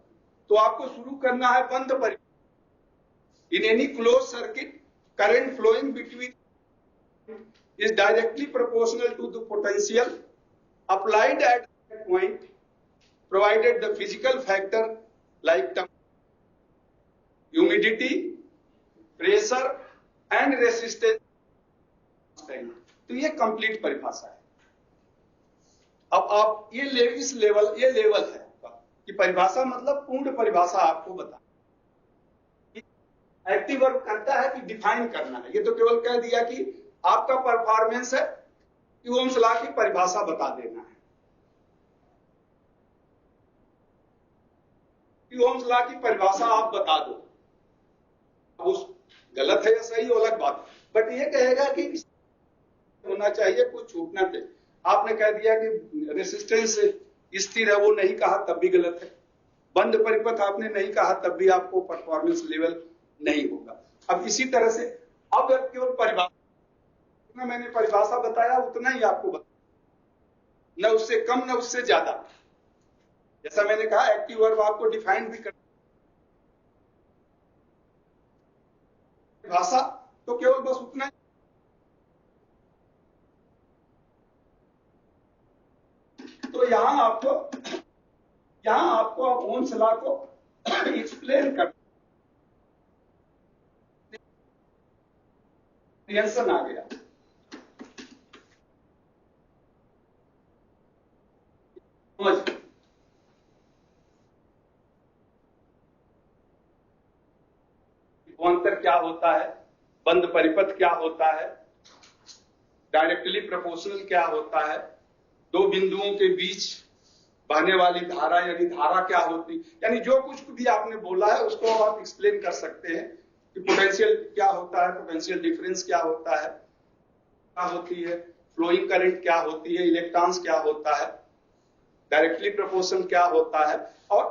तो आपको शुरू करना है बंद परिपथ। In any close circuit, current flowing between is directly proportional to the potential applied at that point, provided the physical factor like humidity, pressure and resistance। तो ये कंप्लीट परिभाषा है। अब आप इस लेवल, ये लेवल है कि परिभाषा मतलब पूर्ण परिभाषा आपको बता। एक्टिव वर्ब करता है कि डिफाइन करना है, ये तो केवल कह दिया कि आपका परफॉर्मेंस है कि ओम्स लॉ की परिभाषा बता देना है, कि ओम्स लॉ की परिभाषा आप बता दो। अब उस गलत है या सही वो अलग बात, बट ये कहेगा कि होना चाहिए, कुछ छूटना चाहिए। आपने कह दिया कि रेसिस्टेंस स्थिर है, वो नहीं कहा तब भी गलत है। बंद परिपथ आपने नहीं कहा तब भी आपको परफॉर्मेंस लेवल नहीं होगा। अब इसी तरह से अब केवल परिभाषा, मैंने परिभाषा बताया उतना ही आपको बताया, न उससे कम न उससे ज्यादा। जैसा मैंने कहा एक्टिव वर्ब आपको डिफाइन भी कर भाषा, तो केवल बस उतना ही। तो यहां आपको आप ओन सलाह को एक्सप्लेन कर आ गया। अंतर क्या होता है, बंद परिपथ क्या होता है, डायरेक्टली प्रोपोर्शनल क्या होता है, दो बिंदुओं के बीच बहने वाली धारा यानी धारा क्या होती, यानी जो कुछ भी आपने बोला है उसको आप एक्सप्लेन कर सकते हैं कि पोटेंशियल क्या होता है, पोटेंशियल डिफरेंस क्या होता है, क्या होती है, फ्लोइंग करंट क्या होती है, इलेक्ट्रॉन्स क्या होता है, डायरेक्टली प्रोपोर्शनल क्या होता है, और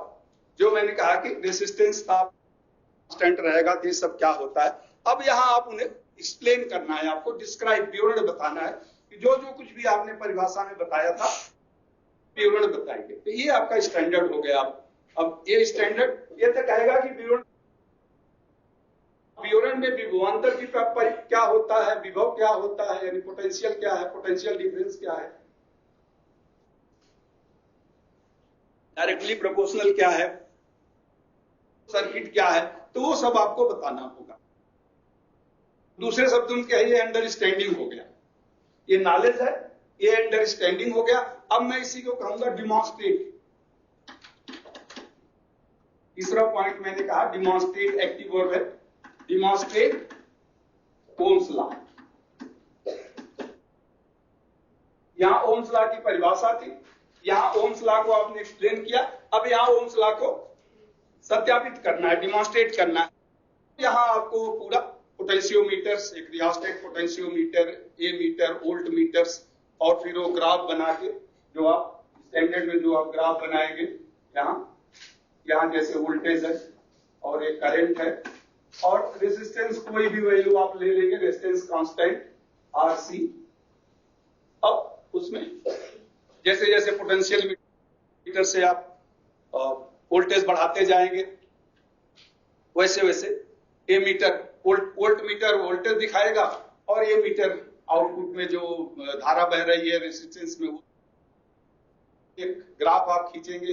जो मैंने कहा कि रेसिस्टेंस कांस्टेंट रहेगा, तो ये सब क्या होता है। अब यहां आप उन्हें एक्सप्लेन करना है, आपको डिस्क्राइब विवरण बताना है कि जो जो कुछ भी आपने परिभाषा में बताया था विवरण बताएंगे। तो ये आपका स्टैंडर्ड हो गया। अब ये स्टैंडर्ड ये तो कहेगा कि विवरण में विभवांतर की क्या होता है, विभव क्या होता है, यानी पोटेंशियल क्या है, पोटेंशियल डिफरेंस क्या है, डायरेक्टली प्रोपोर्शनल क्या है, सर्किट क्या है, तो वो सब आपको बताना होगा। दूसरे शब्दों में कहिए अंडरस्टैंडिंग हो गया, ये नॉलेज है, ये अंडरस्टैंडिंग हो गया। अब मैं इसी को कहूंगा डिमॉन्स्ट्रेट। तीसरा पॉइंट मैंने कहा डिमॉन्स्ट्रेट एक्टिव वर्ब है, डिमॉन्स्ट्रेट ओम्स लॉ। यहां ओम्स लॉ की परिभाषा थी, यहां ओम्स लॉ को आपने एक्सप्लेन किया, अब यहां ओम्स लॉ को सत्यापित करना है, डिमॉन्स्ट्रेट करना है। यहां आपको पूरा पोटेंशियोमीटर्स, एक रियोस्टेट पोटेंशियोमीटर, ए मीटर, वोल्ट मीटर्स, और फिर वो ग्राफ बना के जो आप स्टैंडर्ड में जो आप ग्राफ बनाएंगे, यहां जैसे वोल्टेज है और एक करंट है और रेजिस्टेंस कोई भी वैल्यू आप ले लेंगे, रेजिस्टेंस कांस्टेंट आरसी। अब उसमें जैसे जैसे पोटेंशियल मीटर से आप वोल्टेज बढ़ाते जाएंगे वैसे वैसे ए मीटर वोल्ट मीटर वोल्टेज दिखाएगा और ये मीटर आउटपुट में जो धारा बह रही है रेजिस्टेंस में, वो एक ग्राफ आप खींचेंगे।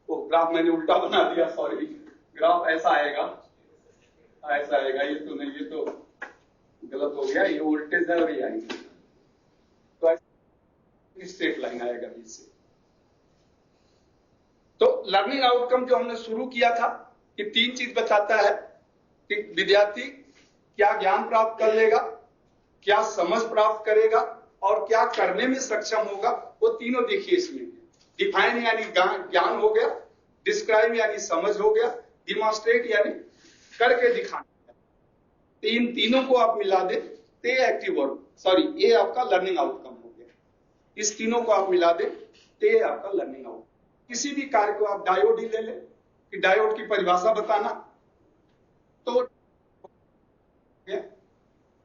वो ग्राफ मैंने उल्टा बना दिया, सॉरी, ग्राफ ऐसा आएगा, ऐसा आएगा, ये तो नहीं, ये तो गलत हो गया, ये वोल्टेज है और ये आएंगे, तो स्ट्रेट लाइन आएगा बीच से। तो लर्निंग आउटकम जो हमने शुरू किया था कि तीन चीज बताता है कि विद्यार्थी क्या ज्ञान प्राप्त कर लेगा, क्या समझ प्राप्त करेगा और क्या करने में सक्षम होगा। वो तीनों देखिए इसमें, डिफाइन यानी ज्ञान हो गया, डिस्क्राइब यानी समझ हो गया, डिमॉन्स्ट्रेट यानी करके दिखाना। तो इन तीनों को आप मिला दे तो ये एक्टिव वर्ब, सॉरी, ये आपका लर्निंग आउटकम हो गया। इस तीनों को आप मिला दे तो ये आपका लर्निंग आउटकम। किसी भी कार्य को आप डायोड ही ले ले कि डायोड की परिभाषा बताना, तो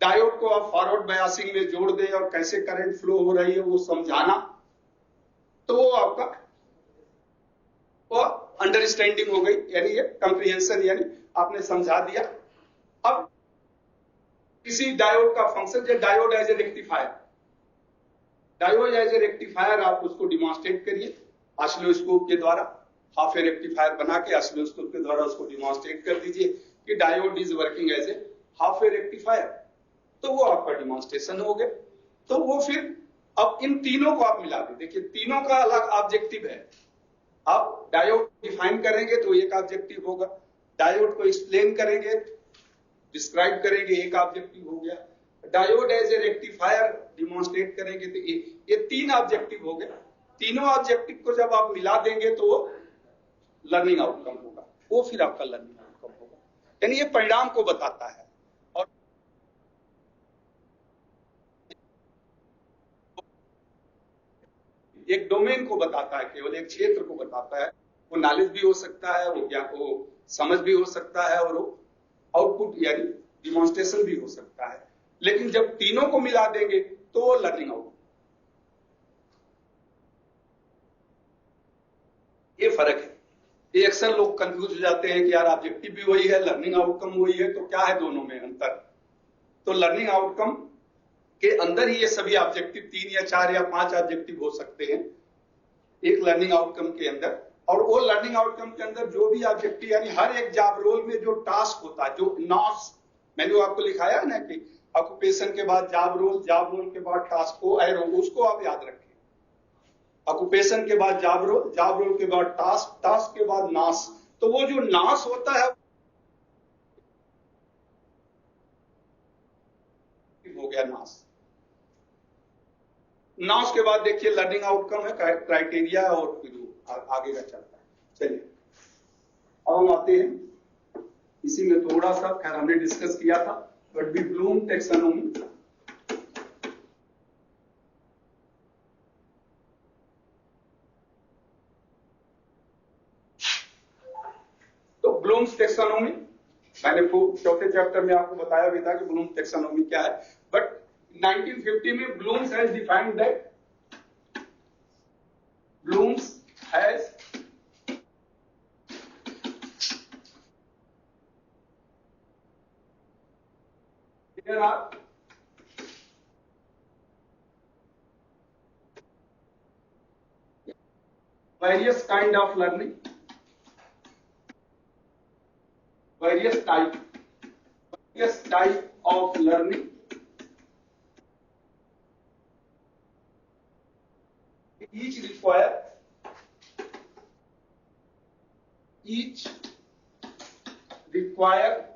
डायोड को आप फॉरवर्ड बायसिंग में जोड़ दे और कैसे करंट फ्लो हो रही है वो समझाना, तो वो आपका वो अंडरस्टैंडिंग हो गई, यानी ये कंप्रीहेंशन, यानी आपने समझा दिया। अब किसी डायोड का फंक्शन, जो diode as a rectifier, diode as a rectifier आप उसको डिमॉन्स्ट्रेट करिए ऑसिलोस्कोप के द्वारा, हाफ ए रेक्टिफायर बना के ऑसिलोस्कोप के द्वारा उसको डिमॉन्स्ट्रेट कर दीजिए कि diode is working as a half a rectifier, तो वो आपका डिमॉन्स्ट्रेशन हो गया। तो वो फिर अब इन तीनों को आप मिला दें, देखिए तीनों का अलग ऑब्जेक्टिव है। आप डायोड डिफाइन करेंगे तो एक ऑब्जेक्टिव होगा, डायोड को एक्सप्लेन करेंगे, डिस्क्राइब करेंगे, एक ऑब्जेक्टिव हो गया, diode as a rectifier demonstrate करेंगे तो ये तीन ऑब्जेक्टिव हो गए। तीनों ऑब्जेक्टिव को जब आप मिला देंगे तो वो लर्निंग आउटकम होगा, वो फिर आपका लर्निंग आउटकम होगा, यानी ये परिणाम को बताता है और एक डोमेन को बताता है, केवल एक क्षेत्र को बताता है। वो नॉलेज भी हो सकता है, वो ज्ञान, वो समझ भी हो सकता है और वो आउटपुट यानी डिमॉन्स्ट्रेशन भी हो सकता है। लेकिन जब तीनों को मिला देंगे तो वो लर्निंग आउटकम। ये फर्क है। ये अक्सर लोग कंफ्यूज हो जाते हैं कि यार ऑब्जेक्टिव भी वही है, लर्निंग आउटकम वही है, तो क्या है दोनों में अंतर? तो लर्निंग आउटकम के अंदर ही ये सभी ऑब्जेक्टिव 3 या 4 या 5 ऑब्जेक्टिव हो सकते हैं एक लर्निंग आउटकम के अंदर। और वो लर्निंग आउटकम के अंदर जो भी ऑब्जेक्टिव, यानी हर एक जॉब रोल में जो टास्क होता है, जो नॉस मैंने जो आपको लिखाया है ना कि ऑक्यूपेशन के बाद जॉब रोल के बाद टास्क को एरो, उसको आप याद रखें। ऑक्यूपेशन के बाद जॉब रोल के बाद टास्क के बाद नास। तो वो जो नास होता है हो गया नास के बाद देखिए लर्निंग आउटकम है, क्राइटेरिया और फिर आगे का चलता है। चलिए अब हम आते हैं इसी में थोड़ा सा, खैर हमने डिस्कस किया था, बट भी ब्लूम टेक्सोनोमी। तो ब्लूम्स टेक्सोनोमी मैंने चौथे चैप्टर में आपको बताया भी था कि ब्लूम टेक्सोनोमी क्या है, बट 1950 में Bloom's has defined that Bloom's has there are various kind of learning, various type of learning. Each require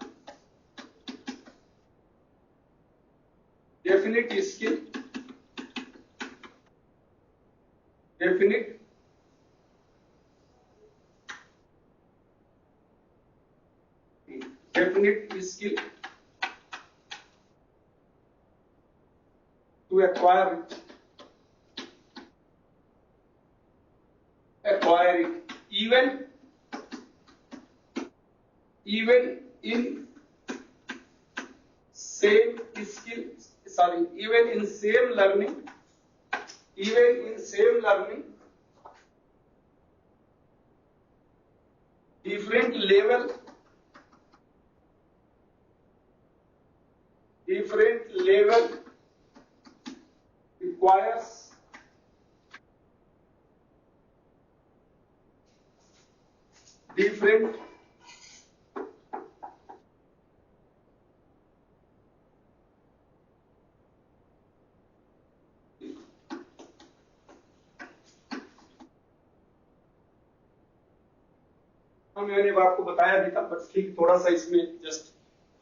definite skill, definite skill to acquire it, even in same skill, even in same learning, different level requires different मैंने आपको बताया भी था, बट ठीक थोड़ा सा इसमें जस्ट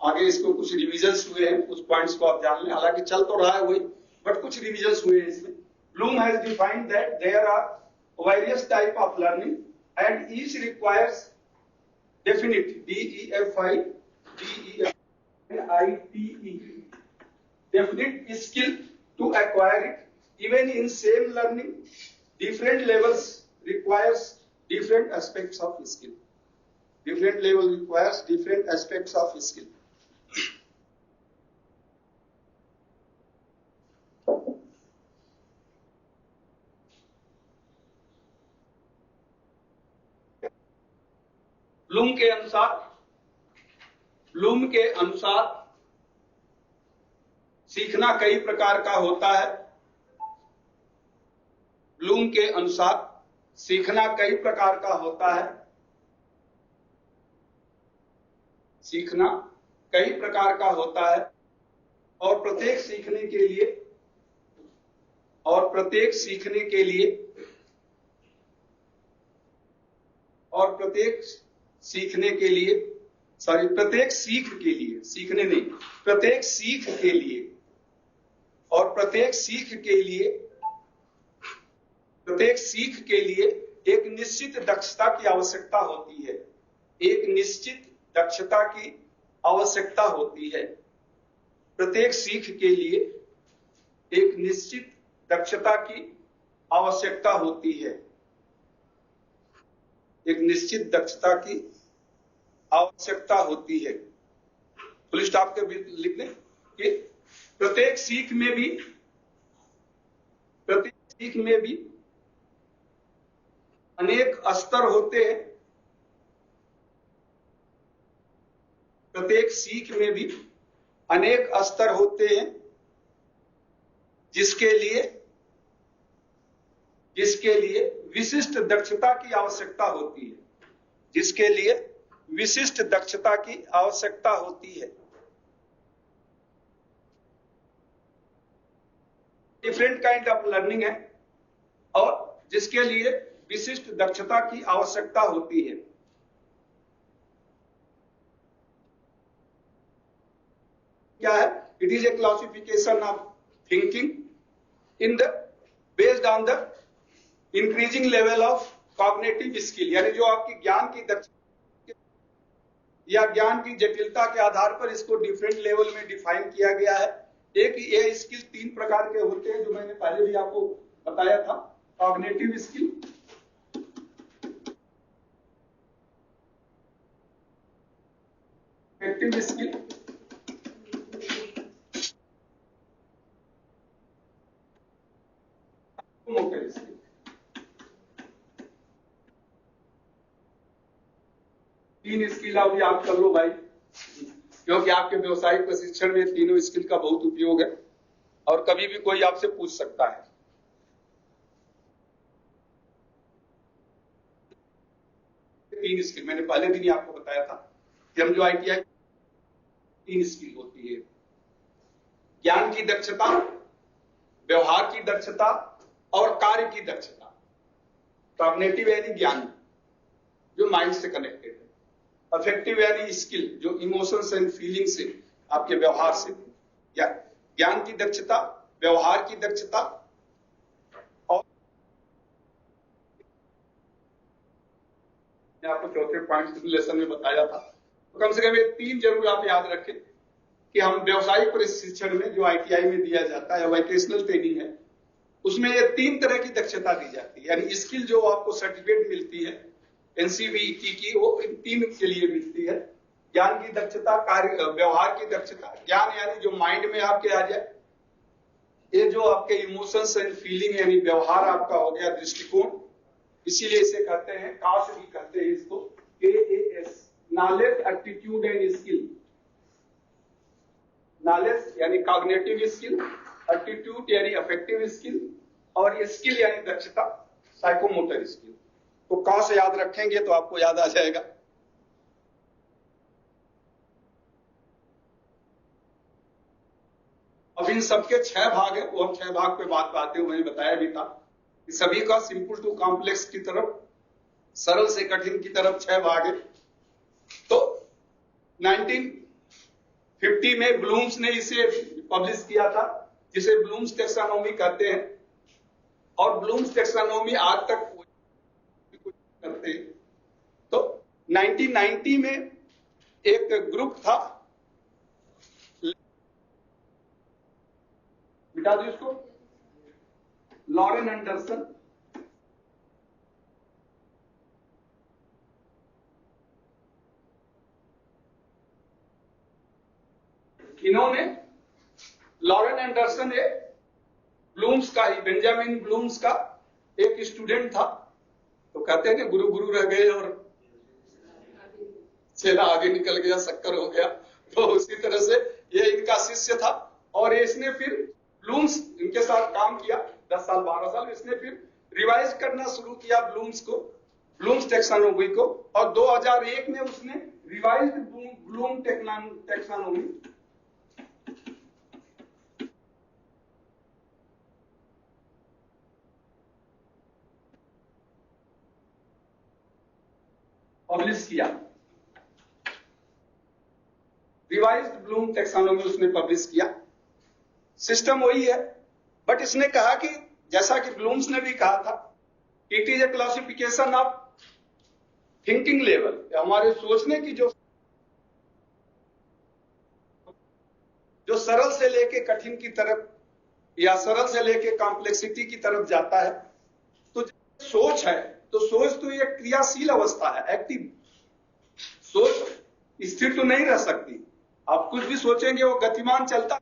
आगे इसको कुछ रिविजन्स हुए हैं, कुछ पॉइंट्स को आप जान लें, हालांकि चल तो रहा है वही, बट कुछ रिविजन्स हुए हैं इसमें। Bloom has defined that there are various type of learning and each requires definite definite skill to acquire it. Even in same learning, different levels requires different aspects of skill. Different level requires different aspects of skill. Bloom के अनुसार सीखना कई प्रकार का होता है। ब्लूम के अनुसार सीखना कई प्रकार का होता है। सीखना कई प्रकार का होता है और प्रत्येक सीखने के लिए प्रत्येक सीख के लिए सीखने नहीं, प्रत्येक सीख के लिए और प्रत्येक सीख के लिए एक निश्चित दक्षता की आवश्यकता होती है। एक निश्चित दक्षता की आवश्यकता होती है। प्रत्येक सीख के लिए एक निश्चित दक्षता की आवश्यकता होती है। एक निश्चित दक्षता की आवश्यकता होती है। फुल स्टॉप के लिख लें कि प्रत्येक सीख में भी अनेक स्तर होते हैं, प्रत्येक सीख में भी अनेक स्तर होते हैं, जिसके लिए विशिष्ट दक्षता की आवश्यकता होती है, जिसके लिए विशिष्ट दक्षता की आवश्यकता होती है। डिफरेंट काइंड ऑफ लर्निंग है और जिसके लिए विशिष्ट दक्षता की आवश्यकता होती है। क्या है? It is a classification of thinking in the based on the increasing level of cognitive skill, यानी जो आपकी ज्ञान की दक्षता या ज्ञान की जटिलता के आधार पर इसको डिफरेंट लेवल में डिफाइन किया गया है। एक ये स्किल 3 प्रकार के होते हैं, जो मैंने पहले भी आपको बताया था। Cognitive skill, affective skill, motor skill. 3 skill अभी आप कर लो भाई, क्योंकि आपके व्यवसायिक प्रशिक्षण में तीनों स्किल का बहुत उपयोग है और कभी भी कोई आपसे पूछ सकता है। तीन स्किल मैंने पहले दिन ही आपको बताया था कि हम जो ITI 3 स्किल होती है। ज्ञान की दक्षता, व्यवहार की दक्षता और कार्य की दक्षता। कॉग्निटिव यानी ज्ञान जो माइंड से कनेक्टेड है, अफेक्टिव यानी स्किल जो इमोशंस एंड फीलिंग से, आपके व्यवहार से। या ज्ञान की दक्षता, व्यवहार की दक्षता और मैं आपको चौथे पॉइंट लेसन में बताया था। तो कम से कम ये 3 जरूर आप याद रखें कि हम व्यवसायिक प्रशिक्षण में जो ITI में दिया जाता है, वोकेशनल ट्रेनिंग है, उसमें ये 3 तरह की दक्षता दी जाती है। यानी स्किल जो आपको सर्टिफिकेट मिलती है NCVT की, वो इन 3 के लिए मिलती है। ज्ञान की दक्षता, कार्य, व्यवहार की दक्षता। ज्ञान यानी जो माइंड में आपके आ जाए, ये जो आपके इमोशंस एंड फीलिंग यानी व्यवहार आपका हो गया, दृष्टिकोण, इसीलिए इसे कहते हैं, काश भी कहते हैं इसको, KAS, knowledge, aptitude and skill. Knowledge यानी कॉग्निटिव स्किल, एप्टीट्यूड यानी अफेक्टिव स्किल और स्किल यानी दक्षता, साइकोमोटर स्किल। तो कौन से याद रखेंगे तो आपको याद आ जाएगा। अब इन सबके 6 भाग है, वो हम 6 भाग पे बात आते हुए मैंने बताया भी था कि सभी का सिंपल टू कॉम्प्लेक्स की तरफ, सरल से कठिन की तरफ 6 भाग है। तो 1950 में ब्लूम्स ने इसे पब्लिश किया था, जिसे ब्लूम्स टेक्सानोमी कहते हैं। और ब्लूम्स टेक्सानोमी आज तक करते हैं। तो 1990 में एक ग्रुप था, मिटा दो इसको, लॉरेन एंडरसन, इन्होंने, लॉरेन एंडरसन एक ब्लूम्स का ही, बेंजामिन ब्लूम्स का एक स्टूडेंट था। तो कहते हैं कि गुरु गुरु रह गए और चेला आगे निकल गया, शक्कर हो गया। तो उसी तरह से ये इनका शिष्य था और इसने फिर ब्लूम्स इनके साथ काम किया 10 साल 12 साल। इसने फिर रिवाइज करना शुरू किया ब्लूम्स को, ब्लूम्स टेक्सानोमी को, और 2001 में उसने रिवाइज्ड ब्लूम टेक्सानोमी पब्लिश किया। रिवाइज्ड ब्लूम टेक्सोनोमी उसने पब्लिश किया। सिस्टम वही है, बट इसने कहा कि जैसा कि ब्लूम्स ने भी कहा था, it is a classification of thinking level, हमारे सोचने की जो सरल से लेके कठिन की तरफ या सरल से लेके कॉम्प्लेक्सिटी की तरफ जाता है। तो सोच है, तो सोच तो ये क्रियाशील अवस्था है, एक्टिव। सोच स्थिर तो नहीं रह सकती। आप कुछ भी सोचेंगे वो गतिमान चलता,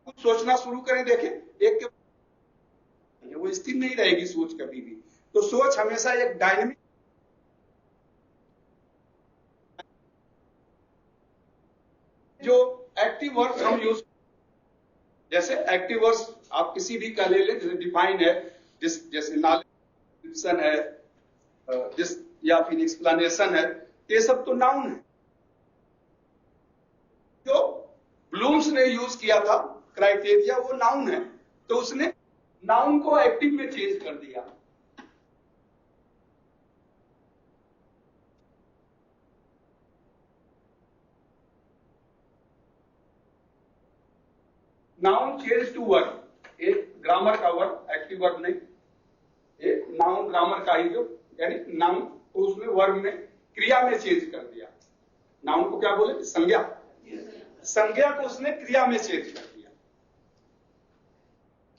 कुछ सोचना शुरू करें, देखें एक के वो स्थिर नहीं रहेगी सोच कभी भी। तो सोच हमेशा एक डायनेमिक, जो एक्टिव वर्ड्स हम यूज, जैसे एक्टिव वर्ड्स आप किसी भी का ले लें, जैसे डिफाइन है, जैसे नॉलेज है, जिस या फिर एक्सप्लेनेशन है, ये सब तो नाउन है। जो ब्लूम्स ने यूज किया था क्राइटेरिया, वो नाउन है, तो उसने नाउन को एक्टिव में चेंज कर दिया। नाउन चेंज टू वर्ड, एक ग्रामर का वर्ड, एक्टिव वर्ड नहीं, एक नाउन ग्रामर का ही, जो यानी नाउन को उसने वर्ब में, क्रिया में चेंज कर दिया। नाउन को क्या बोले, संज्ञा, संज्ञा को उसने क्रिया में चेंज कर दिया।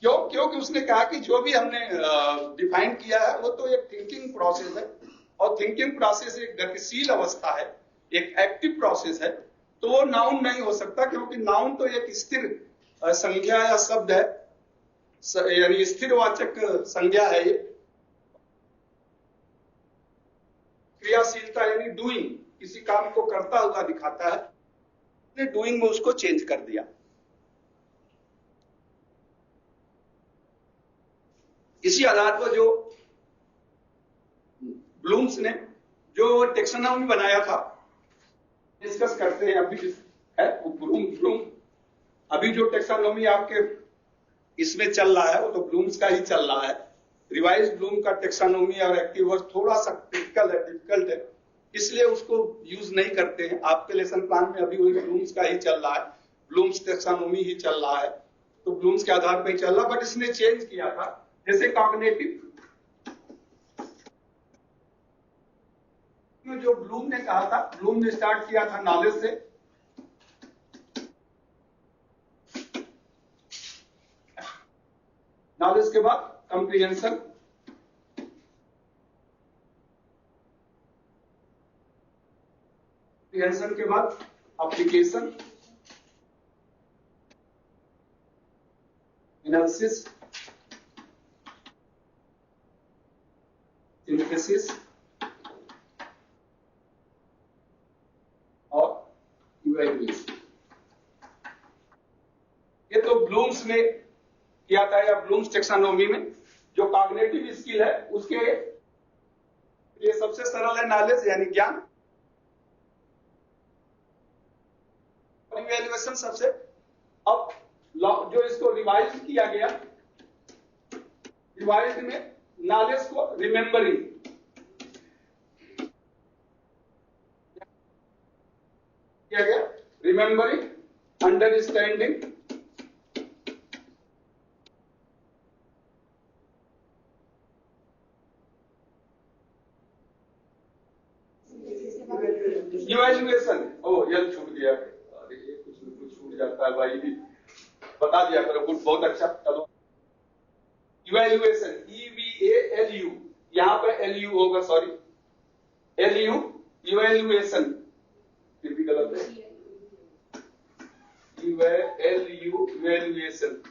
क्यों? क्योंकि उसने कहा कि जो भी हमने डिफाइन किया है वो तो एक थिंकिंग प्रोसेस है, और थिंकिंग प्रोसेस एक गतिशील अवस्था है, एक एक्टिव प्रोसेस है, तो वो नाउन नहीं हो सकता, क्योंकि नाउन तो एक स्थिर संज्ञा या शब्द है, यानी स्थिरवाचक संज्ञा है। ये क्रियाशीलता यानी डूइंग, किसी काम को करता हुआ दिखाता है, डूइंग में उसको चेंज कर दिया। इसी आधार पर जो ब्लूम्स ने जो टेक्सोनॉमी बनाया था, डिस्कस करते हैं अभी है ब्लूम। अभी जो टेक्सोनॉमी आपके इसमें चल रहा है वो तो ब्लूम्स का ही चल रहा है। रिवाइज ब्लूम का टेक्सोनॉमी और एक्टिव वर्ड थोड़ा सा डिफिकल्ट है, इसलिए उसको यूज नहीं करते हैं। आपके लेसन प्लान में अभी वही ब्लूम्स का ही चल रहा है, ब्लूम्स टेक्सोनॉमी ही चल रहा है, तो ब्लूम्स के आधार पर ही चल रहा, बट इसने चेंज किया था। जैसे कॉग्निटिव में जो ब्लूम ने कहा था, ब्लूम ने स्टार्ट किया था नॉलेज से, नॉलेज के बाद कंप्रीहेंशन, कंप्रीहेंशन के बाद एप्लीकेशन, एनालिसिस, सिंथेसिस और इवैल्यूएशन। ये तो ब्लूम्स ने किया था, या ब्लूम्स टेक्सोनॉमी में जो कॉग्निटिव स्किल है उसके लिए सबसे सरल है नॉलेज यानी ज्ञान, इवैल्यूएशन सबसे। अब जो इसको रिवाइज किया गया, रिवाइज में नॉलेज को रिमेंबरिंग किया गया, रिमेंबरिंग, अंडरस्टैंडिंग, इवैल्यूएशन। ओ ये छूट गया, कुछ छूट जाता है भाई, भी बता दिया करो, कुछ बहुत अच्छा। चलो इवैल्यूएशन, EVALU, यहां पे LU होगा, सॉरी LU, इवैल्यूएशन फिर भी गलत है, LU इवैल्यूएशन।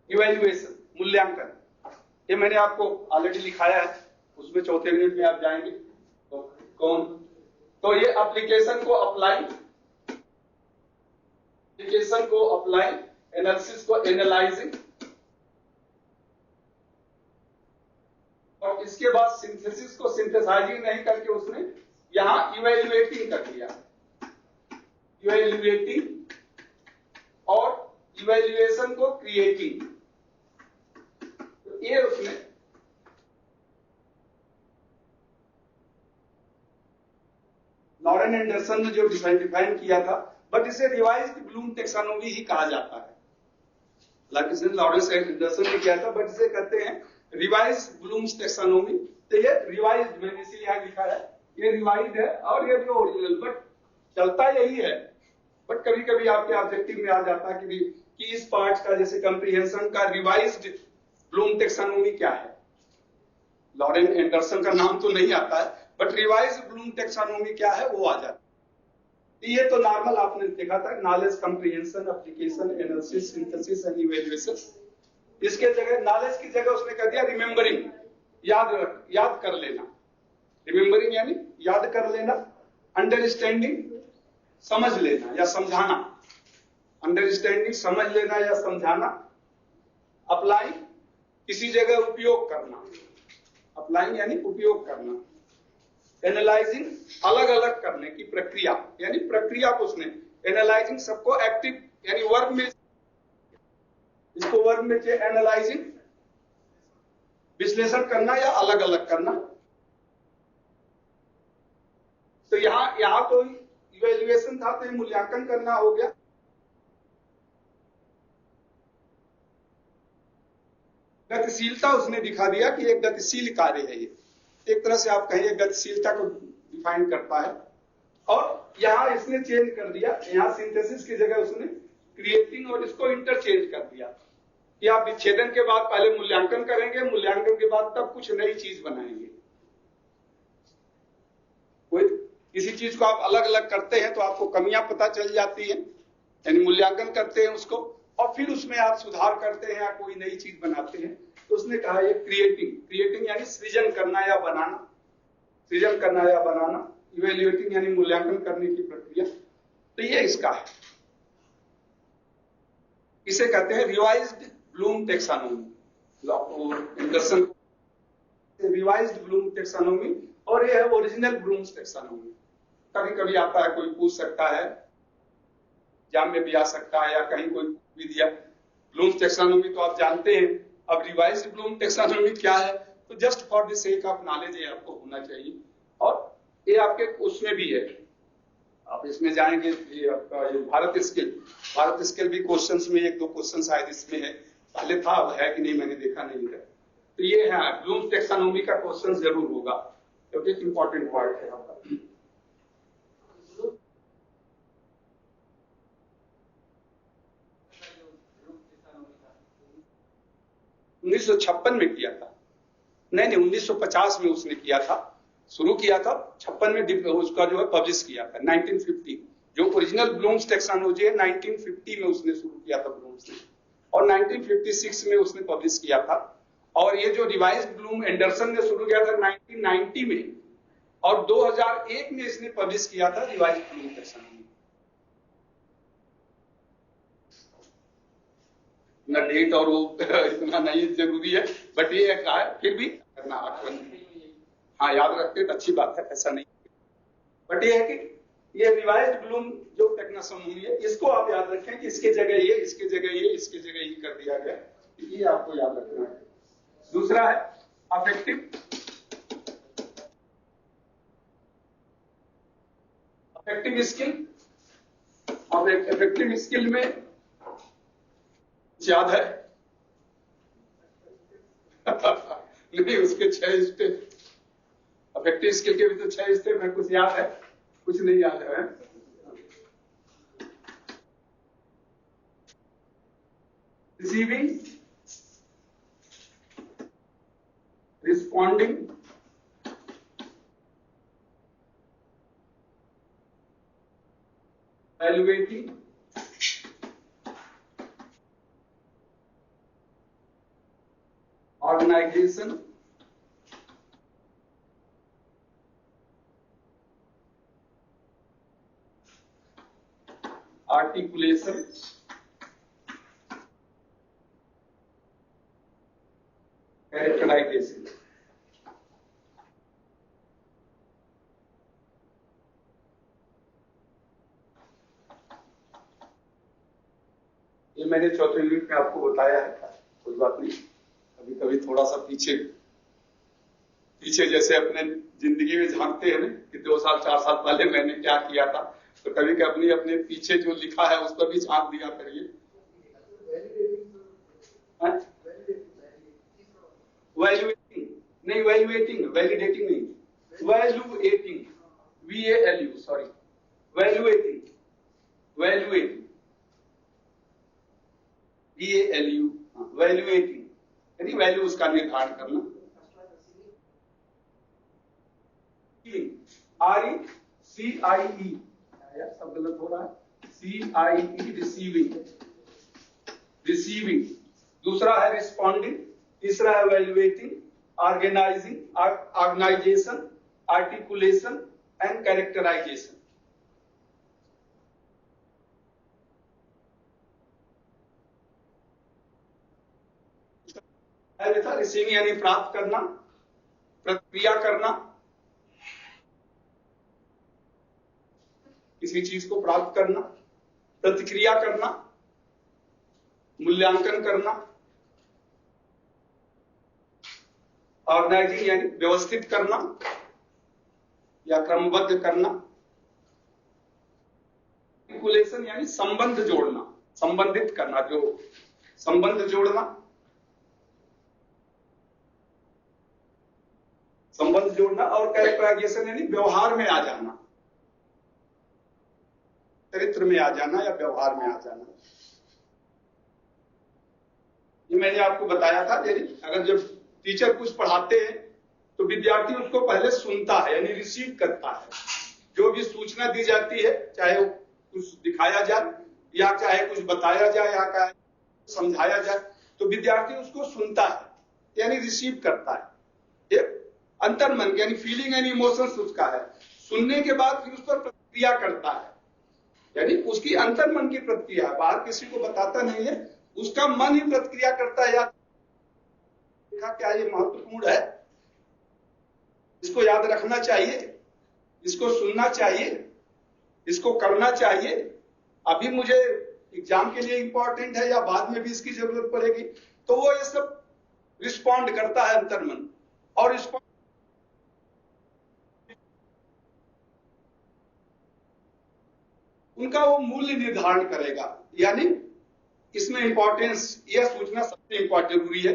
इवैल्यूएशन मूल्यांकन, ये मैंने आपको ऑलरेडी लिखाया है, उसमें चौथे यूनिट में आप जाएंगे तो कौन, तो ये एप्लीकेशन को अप्लाई, एप्लीकेशन को अप्लाई, एनालिसिस को एनालाइजिंग, और इसके बाद सिंथेसिस को सिंथेसाइजिंग नहीं करके उसने यहां इवैल्यूएटिंग कर दिया, इवैल्यूएटिंग, और इवैल्यूएशन को क्रिएटिंग। तो ये उसने लॉरेन एंडरसन ने जो डिफाइन किया था, बट इसे रिवाइज्ड ब्लूम टेक्सोनॉमी ही कहा जाता है। हालांकि लॉरेन एंडरसन ने किया था, बट इसे कहते हैं रिवाइज ब्लूम्स टेक्सोनॉमी। तो ये रिवाइज्ड, मैंने इसीलिए यहां लिखा है, ये रिवाइज्ड है, और ये जो ओरिजिनल, बट चलता यही है, बट कभी कभी आपके ऑब्जेक्टिव में आ जाता है कि इस पार्ट का, जैसे कंप्रीहेंशन का रिवाइज्ड ब्लूम टेक्सोनॉमी क्या है, लॉरेन एंडरसन का नाम तो नहीं आता है, बट रिवाइज्ड ब्लूम टेक्सोनॉमी क्या है वो आ जाता है। ये तो नॉर्मल आपने देखा था, knowledge comprehension, application, analysis, synthesis and evaluation. इसके जगह नॉलेज की जगह उसने कह दिया रिमेम्बरिंग, याद कर लेना। रिमेम्बरिंग यानी याद कर लेना, अंडरस्टैंडिंग समझ लेना या समझाना, अंडरस्टैंडिंग समझ लेना या समझाना, अप्लाई किसी जगह उपयोग करना, अप्लाई यानी उपयोग करना, एनालाइजिंग अलग अलग करने की प्रक्रिया, यानी प्रक्रिया को उसने एनालाइजिंग सबको एक्टिव यानी वर्ब में, इसको वर्ब में एनालाइजिंग विश्लेषण करना या अलग अलग करना। तो यहां तो इवैल्यूएशन था, तो मूल्यांकन करना हो गया। गतिशीलता उसने दिखा दिया कि एक गतिशील कार्य है, ये एक तरह से आप कहिए गतिशीलता को डिफाइन करता है। और यहां इसने चेंज कर दिया, यहां सिंथेसिस की जगह उसने क्रिएटिंग और इसको इंटरचेंज कर दिया कि आप विच्छेदन के बाद पहले मूल्यांकन करेंगे, मूल्यांकन के बाद तब कुछ नई चीज बनाएंगे। कोई किसी चीज को आप अलग अलग करते हैं तो आपको कमियां पता चल जाती है, यानी मूल्यांकन करते हैं उसको और फिर उसमें आप सुधार करते हैं या कोई नई चीज बनाते हैं। तो उसने कहा ये क्रिएटिंग यानी सृजन करना या बनाना, सृजन करना या बनाना, इवैल्यूएटिंग यानी मूल्यांकन करने की प्रक्रिया। तो ये इसका है, इसे कहते हैं revised Bloom taxonomy, Anderson revised Bloom taxonomy, और ये है ओरिजिनल ब्लूम्स टेक्सोनोमी। कभी कभी आता है, कोई पूछ सकता है, एग्जाम में भी आ सकता है या कहीं कोई भी दिया। ब्लूम्स टेक्सोनोमी तो आप जानते हैं, अब रिवाइज्ड ब्लूम टेक्सोनोमी क्या है, तो just for the sake of knowledge ये आपको होना चाहिए। और ये आपके उसमें भी है, आप इसमें जाएंगे, ये आपका ये भारत स्किल भी क्वेश्चंस में एक दो क्वेश्चन शायद इसमें है, पहले था, अब है कि नहीं मैंने देखा नहीं है। तो ये है ब्लूम्स टेक्सोनोमी का क्वेश्चन जरूर होगा, क्योंकि इंपॉर्टेंट पार्ट है आपका। 1956 में किया था, नहीं 1950 में उसने किया था, शुरू किया था, 56 में उसका जो है पब्लिश किया था 1950। जो ओरिजिनल ब्लूम्स टेक्सोनोलॉजी है 1950 में उसने शुरू किया था ब्लूम्स ने, और 1956 में उसने पब्लिश किया था। और ये जो रिवाइज्ड ब्लूम एंडरसन ने शुरू किया था 1990 में, और 2001 में इसने पब्लिश किया था रिवाइज्ड ब्लूम टेक्सोनोमी। ना डेट और वो इतना नहीं जरूरी है, बट ये है फिर भी करना, हाँ याद रखते तो अच्छी बात है, ऐसा नहीं। बट ये है कि ये रिवाइज्ड ब्लूम जो टेक्सोनोमी है, इसको आप याद रखें कि इसके जगह ये, इसके जगह ये, इसके जगह ये कर दिया गया, ये आपको याद रखना है। दूसरा है अफेक्टिव स्किल। और इफेक्टिव स्किल में याद है नहीं, उसके 6 स्टेप, अफेक्टिव स्किल के भी तो 6 स्टेप है, कुछ याद है, कुछ नहीं याद है। Receiving, responding, evaluating, organization, articulation, characterization। ये मैंने चौथे यूनिट में आपको बताया है, कोई बात नहीं। कभी कभी थोड़ा सा पीछे जैसे अपने जिंदगी में झांकते हैं ना कि 2 साल 4 साल पहले मैंने क्या किया था, तो कभी कभी अपने पीछे जो लिखा है उस पर भी झांक दिया करिए। वैल्यूएटिंग नहीं, वैलिडेटिंग नहीं, evaluating, VALU, sorry, evaluating, VALU, evaluating यानी वैल्यू उसका निर्धारण करना। RECIE यार सब गलत हो रहा है। CIE receiving, receiving. दूसरा है रिस्पॉन्डिंग, तीसरा है valuating, organising, organisation, articulation and characterisation. था रिसीविंग यानी प्राप्त करना, प्रतिक्रिया करना, किसी चीज को प्राप्त करना, प्रतिक्रिया करना, मूल्यांकन करना, ऑर्गेनाइजिंग यानी व्यवस्थित करना या क्रमबद्ध करना, आर्टिकुलेशन यानी संबंध जोड़ना, संबंधित करना, जो संबंध जोड़ना, संबंध जोड़ना, और कैरेक्टराइजेशन यानी व्यवहार में आ जाना, चरित्र में आ जाना या व्यवहार में आ जाना। ये मैंने आपको बताया था, यदि अगर जब टीचर कुछ पढ़ाते हैं तो विद्यार्थी उसको पहले सुनता है यानी रिसीव करता है। जो भी सूचना दी जाती है, चाहे वो कुछ दिखाया जाए या चाहे कुछ बताया जाए या चाहे समझाया जाए, तो विद्यार्थी उसको सुनता है यानी रिसीव करता है। एक अंतर्मन यानी फीलिंग एंड इमोशंस उसका है। सुनने के बाद फिर उस पर प्रतिक्रिया करता है, यानी उसकी अंतर्मन की प्रतिक्रिया है, बाहर किसी को बताता नहीं है, उसका मन ही प्रतिक्रिया करता है। यार क्या ये महत्वपूर्ण है, इसको याद रखना चाहिए, इसको सुनना चाहिए, इसको करना चाहिए, अभी मुझे एग्जाम के लिए इंपॉर्टेंट है या बाद में भी इसकी जरूरत पड़ेगी। तो वो ये सब रिस्पॉन्ड करता है अंतर्मन, और रिस्पॉन्ड उनका वो मूल्य निर्धारण करेगा। यानी इसमें इंपॉर्टेंस, यह सूचना सबसे इंपॉर्टेंट जरूरी है,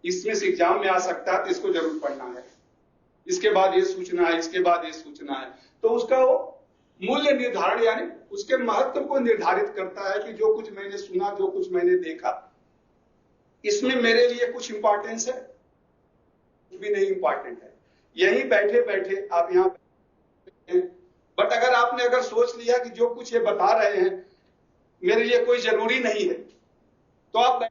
इसमें से एग्जाम में आ सकता है तो इसको जरूर पढ़ना है, इसके बाद ये सूचना है, इसके बाद ये सूचना है। तो उसका वो मूल्य निर्धारण यानी उसके महत्व को निर्धारित करता है कि जो कुछ मैंने सुना, जो कुछ मैंने देखा, इसमें मेरे लिए कुछ इंपॉर्टेंस है, कुछ भी नहीं इंपॉर्टेंट है। यहीं बैठे बैठे आप यहाँ, बट अगर आपने अगर सोच लिया कि जो कुछ ये बता रहे हैं मेरे लिए कोई जरूरी नहीं है, तो आप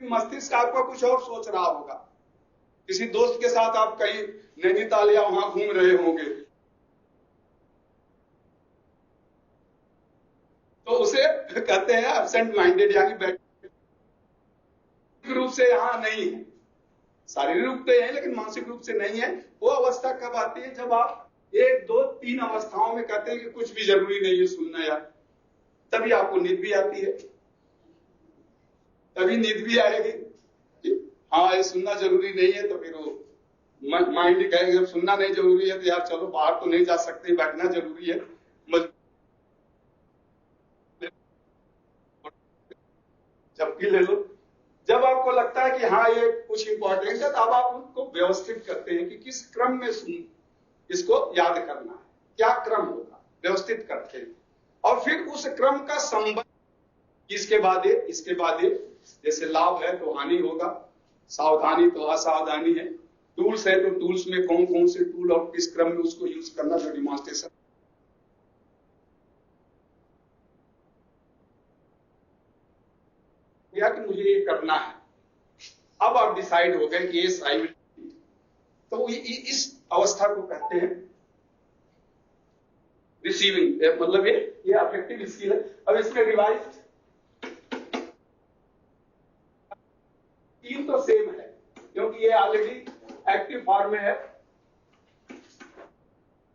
मस्तिष्क आपका कुछ और सोच रहा होगा। किसी दोस्त के साथ आप कहीं नैनीताल या वहां घूम रहे होंगे, तो उसे कहते हैं एब्सेंट माइंडेड, यानी बैठे रूप से यहां नहीं है, शारीरिक रूप से है लेकिन मानसिक रूप से नहीं है। वो अवस्था कब आती है, जब आप 1, 2, 3 अवस्थाओं में कहते हैं कि कुछ भी जरूरी नहीं है सुनना यार, तभी आपको नींद भी आती है, तभी नींद भी आएगी। हाँ ये सुनना जरूरी नहीं है, तो फिर वो माइंड कहेगा जब सुनना नहीं जरूरी है तो यार चलो बाहर तो नहीं जा सकते, बैठना जरूरी है, झपकी ले लो। जब आपको लगता है कि हाँ ये कुछ इंपॉर्टेंट है, तब आप उसको व्यवस्थित करते हैं कि किस क्रम में सुन, इसको याद करना है, क्या क्रम होगा, व्यवस्थित करते हैं। और फिर उस क्रम का संबंध, इसके बाद इसके बाद, जैसे लाभ है तो हानि होगा, सावधानी तो असावधानी है, टूल्स है तो टूल्स में कौन कौन से टूल और किस क्रम में उसको यूज करना, जो डिमॉन्स्ट्रेशन किया कि मुझे ये करना है। अब आप डिसाइड हो गए कि ये आई, तो इस अवस्था को कहते हैं रिसीविंग, मतलब ये अफेक्टिव स्किल है। अब इसमें रिवाइज 3 तो सेम है क्योंकि ये ऑलरेडी एक्टिव फॉर्म में है,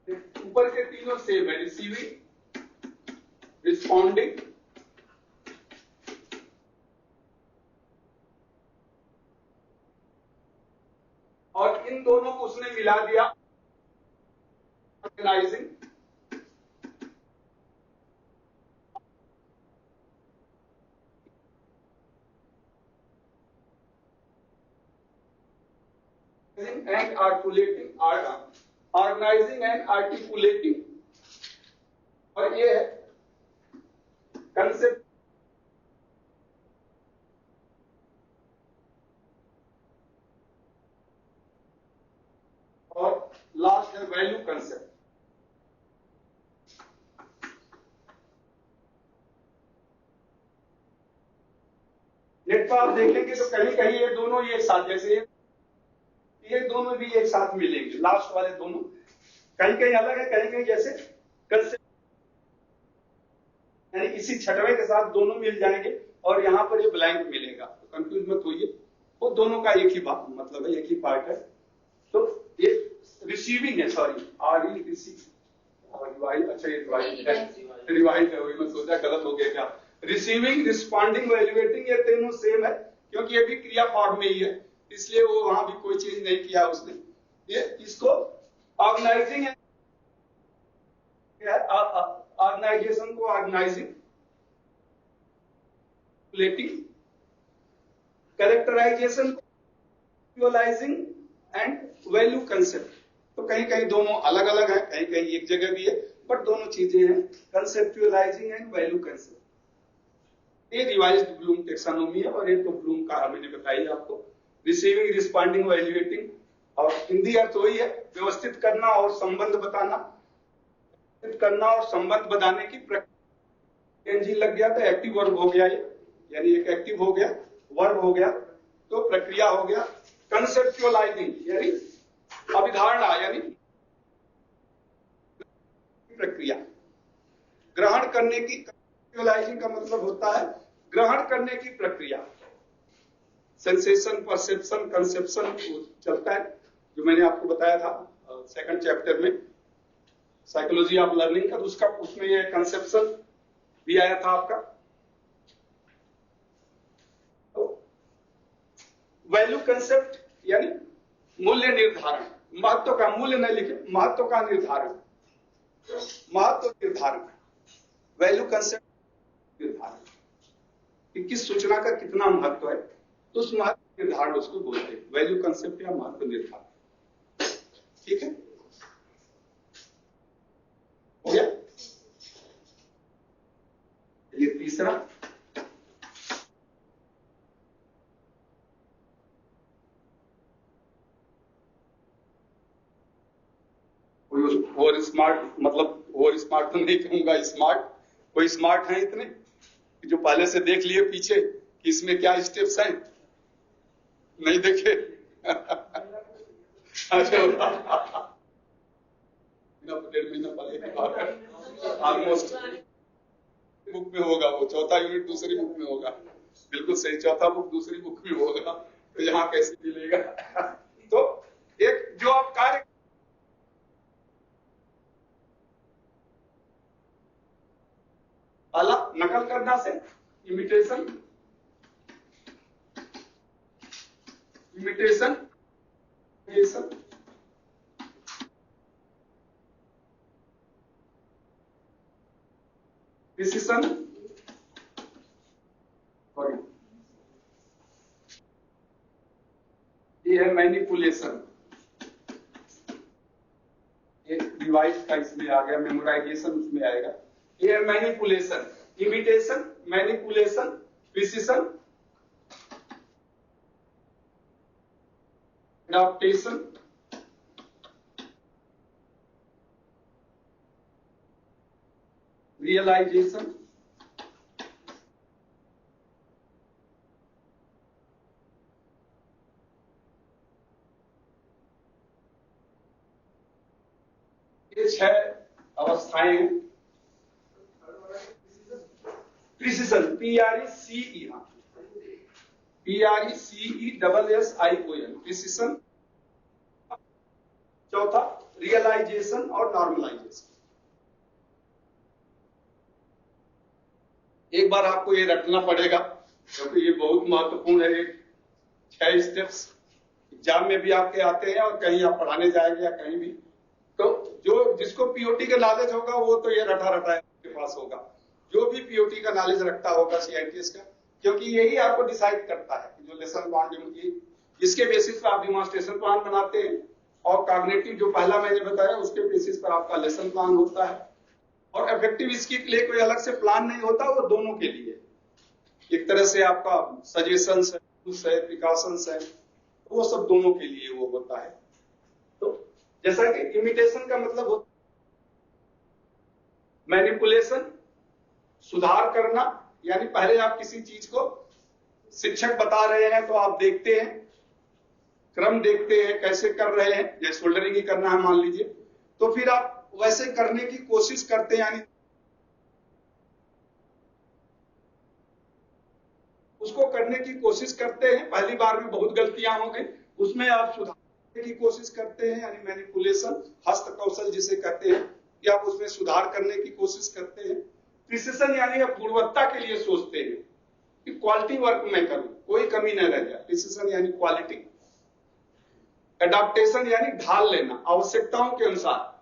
ऊपर के तीनों सेम है, रिसीविंग, रिस्पॉन्डिंग और इन दोनों को उसने मिला दिया organising, and articulating, organising and articulating, और ये है कंसेप्ट, और लास्ट है वैल्यू कंसेप्ट। नेट पर आप देखेंगे तो कहीं कहीं ये दोनों एक साथ, जैसे ये दोनों भी एक साथ मिलेंगे, लास्ट वाले दोनों कहीं कहीं अलग है, कहीं कहीं जैसे कंसेप्ट यानी इसी छठवें के साथ दोनों मिल जाएंगे और यहाँ पर ये ब्लैंक मिलेगा, तो कंफ्यूज मत होइए, वो दोनों का एक ही बात मतलब है, एक ही पार्ट है। तो ये रिसीविंग है, सॉरी आर ई रिसीव, अच्छा ये रिवाइज है, वही मैं सोचा गलत हो गया क्या। रिसीविंग, रिस्पॉन्डिंग, वैल्यूएटिंग, ये तीनों सेम है क्योंकि ये भी क्रिया फॉर्म में ही है, इसलिए वो वहां भी कोई चेंज नहीं किया उसने। ये इसको ऑर्गेनाइजिंग है, ऑर्गेनाइजेशन को organising, plating, characterisation, visualising and value concept. तो कहीं कहीं दोनों अलग अलग है, कहीं कहीं एक जगह भी है, बट दोनों चीजें हैं, कंसेप्चुअलाइजिंग एंड वैल्यू कंसेप्ट। ये रिवाइज्ड ब्लूम टेक्सोनोमी है और ये तो ब्लूम का मैंने बताई आपको। रिसीविंग, रिस्पॉन्डिंग, वैल्यूएटिंग, और हिंदी अर्थ वही है व्यवस्थित करना और संबंध बताना, करना और संबंध बताने की प्रक्रिया। एनजी लग गया तो एक्टिव वर्ब हो गया ये, यानी एक एक्टिव हो गया, वर्ब हो गया, तो प्रक्रिया हो गया। कंसेप्चुअलाइजिंग यानी अभिधारणा यानी प्रक्रिया। ग्रहण करने की, कंसेप्चुअलाइजिंग का मतलब होता है ग्रहण करने की प्रक्रिया। सेंसेशन, परसेप्शन, कंसेप्शन चलता है, जो मैंने आपको बताया था सेकंड चैप्टर में साइकोलॉजी ऑफ लर्निंग का, उसका उसमें ये कंसेप्शन भी आया था आपका। तो वैल्यू कंसेप्ट यानी मूल्य निर्धारण, महत्व का, मूल्य नहीं लिखे, महत्व का निर्धारण, महत्व निर्धारण, वैल्यू कंसेप्ट निर्धारण कि किस सूचना का कितना महत्व है, तो उस महत्व निर्धारण उसको बोलते हैं, वैल्यू कंसेप्ट या महत्व निर्धारण। ठीक है, हो गया। ये तीसरा, और स्मार्ट, मतलब और स्मार्ट तो नहीं कहूंगा, स्मार्ट, कोई स्मार्ट है इतने कि जो पहले से देख लिए पीछे कि इसमें क्या स्टेप्स हैं, नहीं देखे? अच्छा, डेढ़ महीना पहले की बात है, ऑलमोस्ट बुक में होगा, वो चौथा यूनिट दूसरी बुक में होगा, बिल्कुल सही, चौथा बुक दूसरी बुक में होगा, तो यहाँ कैसे मिलेगा? तो एक जो आप कार्य पहला नकल करना से इमिटेशन, इमिटेशन, प्रिसिशन, ये है मैनिपुलेशन, एक डिवाइस का इसमें आ गया, मेमोराइजेशन उसमें आएगा। ये है manipulation, imitation, manipulation, precision, adaptation, realisation, ये 6 अवस्थाएं हैं। Precision, PRECE, PRECESSION, precision. चौथा रियलाइजेशन और नॉर्मलाइजेशन। एक बार आपको ये रटना पड़ेगा क्योंकि ये बहुत महत्वपूर्ण है। 6 स्टेप्स एग्जाम में भी आपके आते हैं और कहीं आप पढ़ाने जाएंगे या कहीं भी, तो जो जिसको पीओटी का नॉलेज होगा वो तो ये रटा रटा आपके पास होगा, जो भी पीओटी का नॉलेज रखता होगा सीआईटीएस का, क्योंकि यही आपको डिसाइड करता है कि जो लेसन प्लान जो इसके बेसिस पर आप डिमॉन्स्ट्रेशन प्लान बनाते हैं, और कॉग्निटिव जो पहला मैंने बताया उसके बेसिस पर आपका लेसन प्लान होता है। और इफेक्टिव इसके लिए कोई अलग से प्लान नहीं होता, वो दोनों के लिए एक तरह से आपका सजेशंस है, प्रिकॉशंस है, वो सब दोनों के लिए वो होता है। तो जैसा कि इमिटेशन का मतलब होता मैनिपुलेशन, सुधार करना, यानी पहले आप किसी चीज को शिक्षक बता रहे हैं तो आप देखते हैं, क्रम देखते हैं कैसे कर रहे हैं, जैसे सोल्डरिंग ही करना है मान लीजिए, तो फिर आप वैसे करने की कोशिश करते हैं, यानी उसको करने की कोशिश करते हैं। पहली बार में बहुत गलतियां हो गई, उसमें आप सुधारने की कोशिश करते हैं, यानी मैनिपुलेशन, हस्त कौशल जिसे कहते हैं, कि आप उसमें सुधार करने की कोशिश करते हैं। प्रिसिशन यानी आप गुणवत्ता के लिए सोचते हैं कि क्वालिटी वर्क मैं करूं, कोई कमी न रह जाए, प्रिसिशन यानी क्वालिटी। एडाप्टेशन यानी ढाल लेना आवश्यकताओं के अनुसार।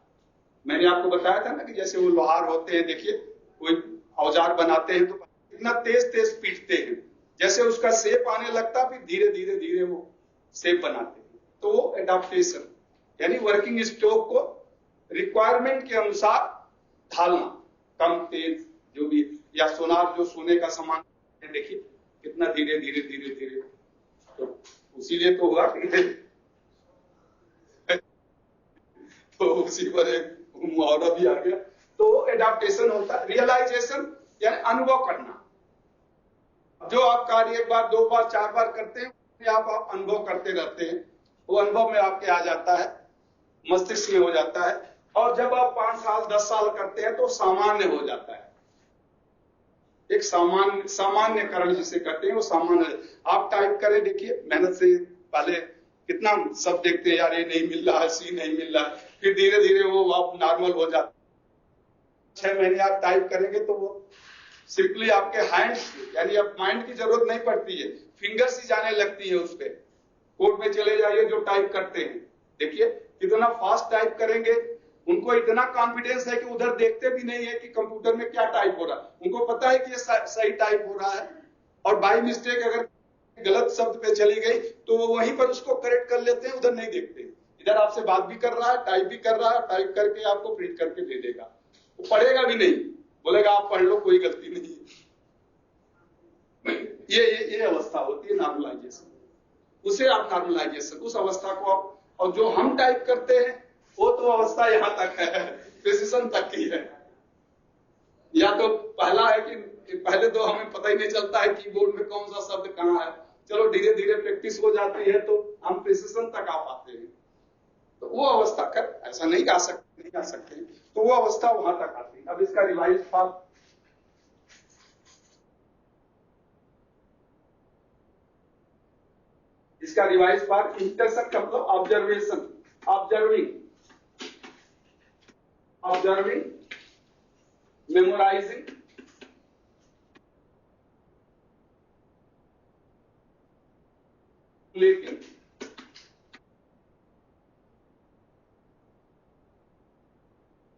मैंने आपको बताया था ना कि जैसे वो लोहार होते हैं, देखिए कोई औजार बनाते हैं तो इतना तेज तेज पीटते हैं, जैसे उसका शेप आने लगता फिर धीरे धीरे धीरे वो शेप बनाते हैं, तो वो एडाप्टेशन यानी वर्किंग स्ट्रोक को रिक्वायरमेंट के अनुसार ढालना, कम तेज जो भी, या सोनार जो सोने का सामान देखिए कितना धीरे धीरे धीरे धीरे, तो इसीलिए तो हुआ कि तो उसी पर एक मुहावरा भी आ गया। तो एडाप्टेशन होता है। रियलाइजेशन यानी अनुभव करना, जो आप कार्य एक बार, दो बार, चार बार करते हैं, आप अनुभव करते रहते हैं, वो अनुभव में आपके आ जाता है, मस्तिष्क में हो जाता है, और जब आप 5 साल 10 साल करते हैं तो सामान्य हो जाता है। एक सामान्यकरण जिसे कहते हैं वो सामान्य। आप टाइप करें, देखिए मेहनत से पहले कितना सब देखते हैं, यार ये नहीं मिल रहा है, सी नहीं मिल रहा है, फिर धीरे धीरे वो आप नॉर्मल हो जाता है। 6 महीने आप टाइप करेंगे तो वो सिंपली आपके हैंड्स यानी अब माइंड की जरूरत नहीं पड़ती है, फिंगर्स ही जाने लगती है उस पर। कोर्ट में चले जाइए जो टाइप करते हैं, देखिए कितना फास्ट टाइप करेंगे, उनको इतना कॉन्फिडेंस है कि उधर देखते भी नहीं है कि कंप्यूटर में क्या टाइप हो रहा है, उनको पता है कि ये सही टाइप हो रहा है, और बाय मिस्टेक अगर गलत शब्द पे चली गई तो वो वहीं पर उसको करेक्ट कर लेते हैं, उधर नहीं देखते। इधर आपसे बात भी कर रहा है, टाइप भी कर रहा है, टाइप करके आपको प्रिंट करके दे देगा, वो पढ़ेगा भी नहीं, बोलेगा आप पढ़ लो, कोई गलती नहीं है। ये अवस्था होती है नॉर्मलाइजेशन, उसे आप नॉर्मलाइजेशन, उस अवस्था को आप, और जो हम टाइप करते हैं वो तो अवस्था यहां तक है, प्रिसिशन तक ही है। या तो पहला है कि पहले तो हमें पता ही नहीं चलता है कीबोर्ड में कौन सा शब्द कहां है, चलो धीरे धीरे प्रैक्टिस हो जाती है तो हम प्रिसिशन तक आ पाते हैं। तो वो अवस्था कर, ऐसा नहीं आ सकते, तो वो अवस्था वहां तक आती है। अब इसका रिवाइज फॉर्म, इसका रिवाइज पार्ट इंटरसेक्ट का मतलब ऑब्जर्वेशन, ऑब्जर्विंग, मेमोराइजिंग, लेकिन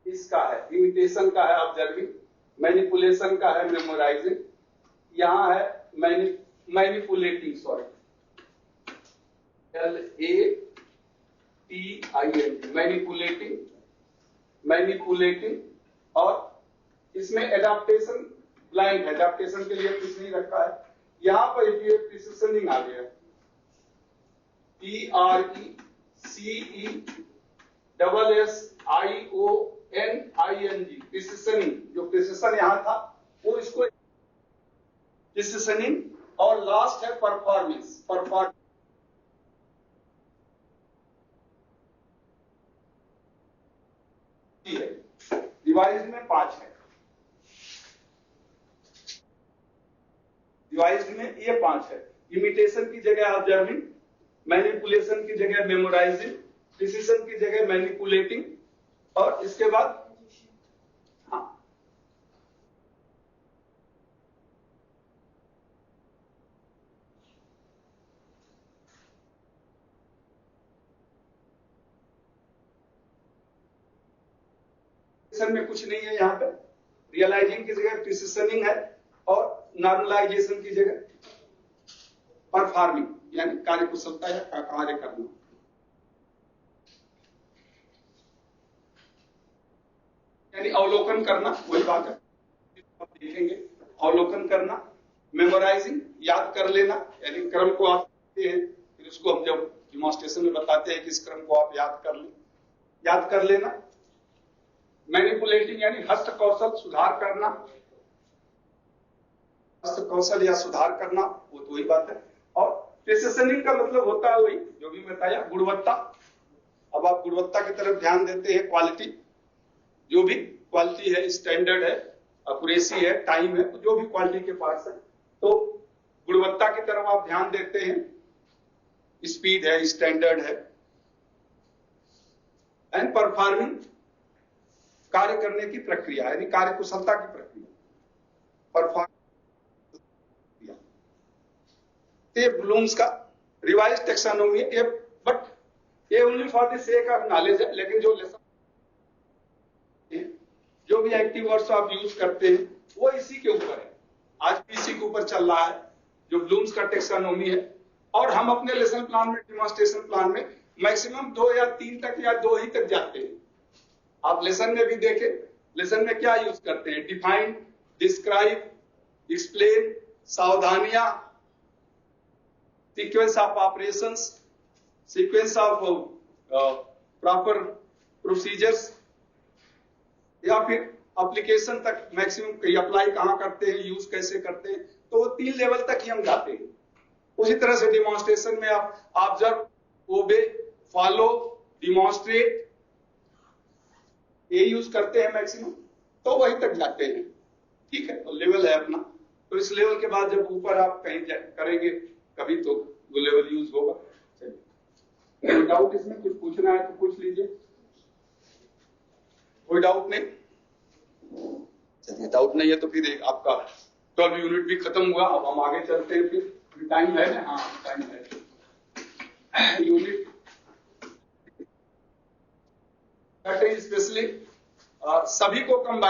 इसका है इमिटेशन का है ऑब्जर्विंग, मैनिपुलेशन का है मेमोराइजिंग, यहां है मैनिपुलेटिंग, सॉरी LATING, मैनिपुलेटिंग, और इसमें एडाप्टेशन ब्लाइंड है, एडाप्टेशन के लिए कुछ नहीं रखा है। यहां पर ये प्रिसिशनिंग आ गया, PRECESSIONING, प्रिसिशनिंग, जो प्रिसिशन यहां था वो इसको प्रिसिशनिंग, और लास्ट है परफॉर्मेंस, डिवाइस में 5 है, डिवाइस में ये 5 है। इमिटेशन की जगह ऑब्जर्विंग, मैनिपुलेशन की जगह मेमोराइजिंग, प्रिसिशन की जगह मैनिपुलेटिंग, और इसके बाद हाँ में कुछ नहीं है, यहां पे रियलाइजिंग की जगह प्रिसिशनिंग है, और नॉर्मलाइजेशन की जगह परफॉर्मिंग यानी कार्यकुशलता या कार्य करना। यानी अवलोकन करना, वही बात है, आप देखेंगे अवलोकन करना, मेमोराइजिंग याद कर लेना, यानी क्रम को आप देखते हैं, फिर उसको हम जब डेमोंस्ट्रेशन में बताते हैं कि इस क्रम को आप याद कर लेना। मैनिपुलेटिंग यानी हस्त कौशल सुधार करना, कौशल या सुधार करना, वो तो वही बात है। और प्रिसिशनिंग का मतलब होता है वही जो भी बताया, गुणवत्ता। अब आप गुणवत्ता की तरफ ध्यान देते हैं, क्वालिटी, जो भी क्वालिटी है, स्टैंडर्ड है, एक्यूरेसी है, टाइम है, तो जो भी क्वालिटी के पार्ट्स है, तो गुणवत्ता की तरफ आप ध्यान देते हैं, स्पीड है, स्टैंडर्ड है। एंड परफॉर्मिंग, कार्य करने की प्रक्रिया, यानी कार्य कुशलता की प्रक्रिया, परफॉर्म। ये ब्लूम्स का रिवाइज टेक्सोनोमी है, बट ये only for the sake of knowledge है। लेकिन जो लेसन, जो भी एक्टिव वर्ड्स आप यूज करते हैं, वो इसी के ऊपर है, आज भी इसी के ऊपर चल रहा है, जो ब्लूम्स का टेक्सोनोमी है। और हम अपने लेसन प्लान में, डेमोन्स्ट्रेशन प्लान में मैक्सिमम 2 या 3 तक या 2 ही तक जाते हैं। आप लेसन में भी देखें, लेसन में क्या यूज करते हैं, डिफाइन, डिस्क्राइब, एक्सप्लेन, सावधानियां, sequence of operations, sequence of proper procedures, या फिर एप्लीकेशन तक मैक्सिमम अप्लाई कहां करते हैं, यूज कैसे करते हैं, तो वो 3 लेवल तक ही हम जाते हैं। उसी तरह से डिमॉन्स्ट्रेशन में आप ऑब्जर्व, ओबे, फॉलो, डिमॉन्स्ट्रेट, ये यूज करते हैं मैक्सिमम, तो वहीं तक जाते हैं। ठीक है, तो लेवल है अपना। तो इस लेवल के बाद जब ऊपर आप कहीं करेंगे कभी, तो वो लेवल यूज होगा। कोई डाउट इसमें, कुछ पूछना है तो पूछ लीजिए। कोई डाउट नहीं? चलिए, डाउट नहीं है तो फिर आपका 12 यूनिट भी खत्म हुआ। अब हम आगे चलते हैं, फिर टाइम है ना? हाँ, टाइम है। यूनिट स्पेशली सभी को कंबाइन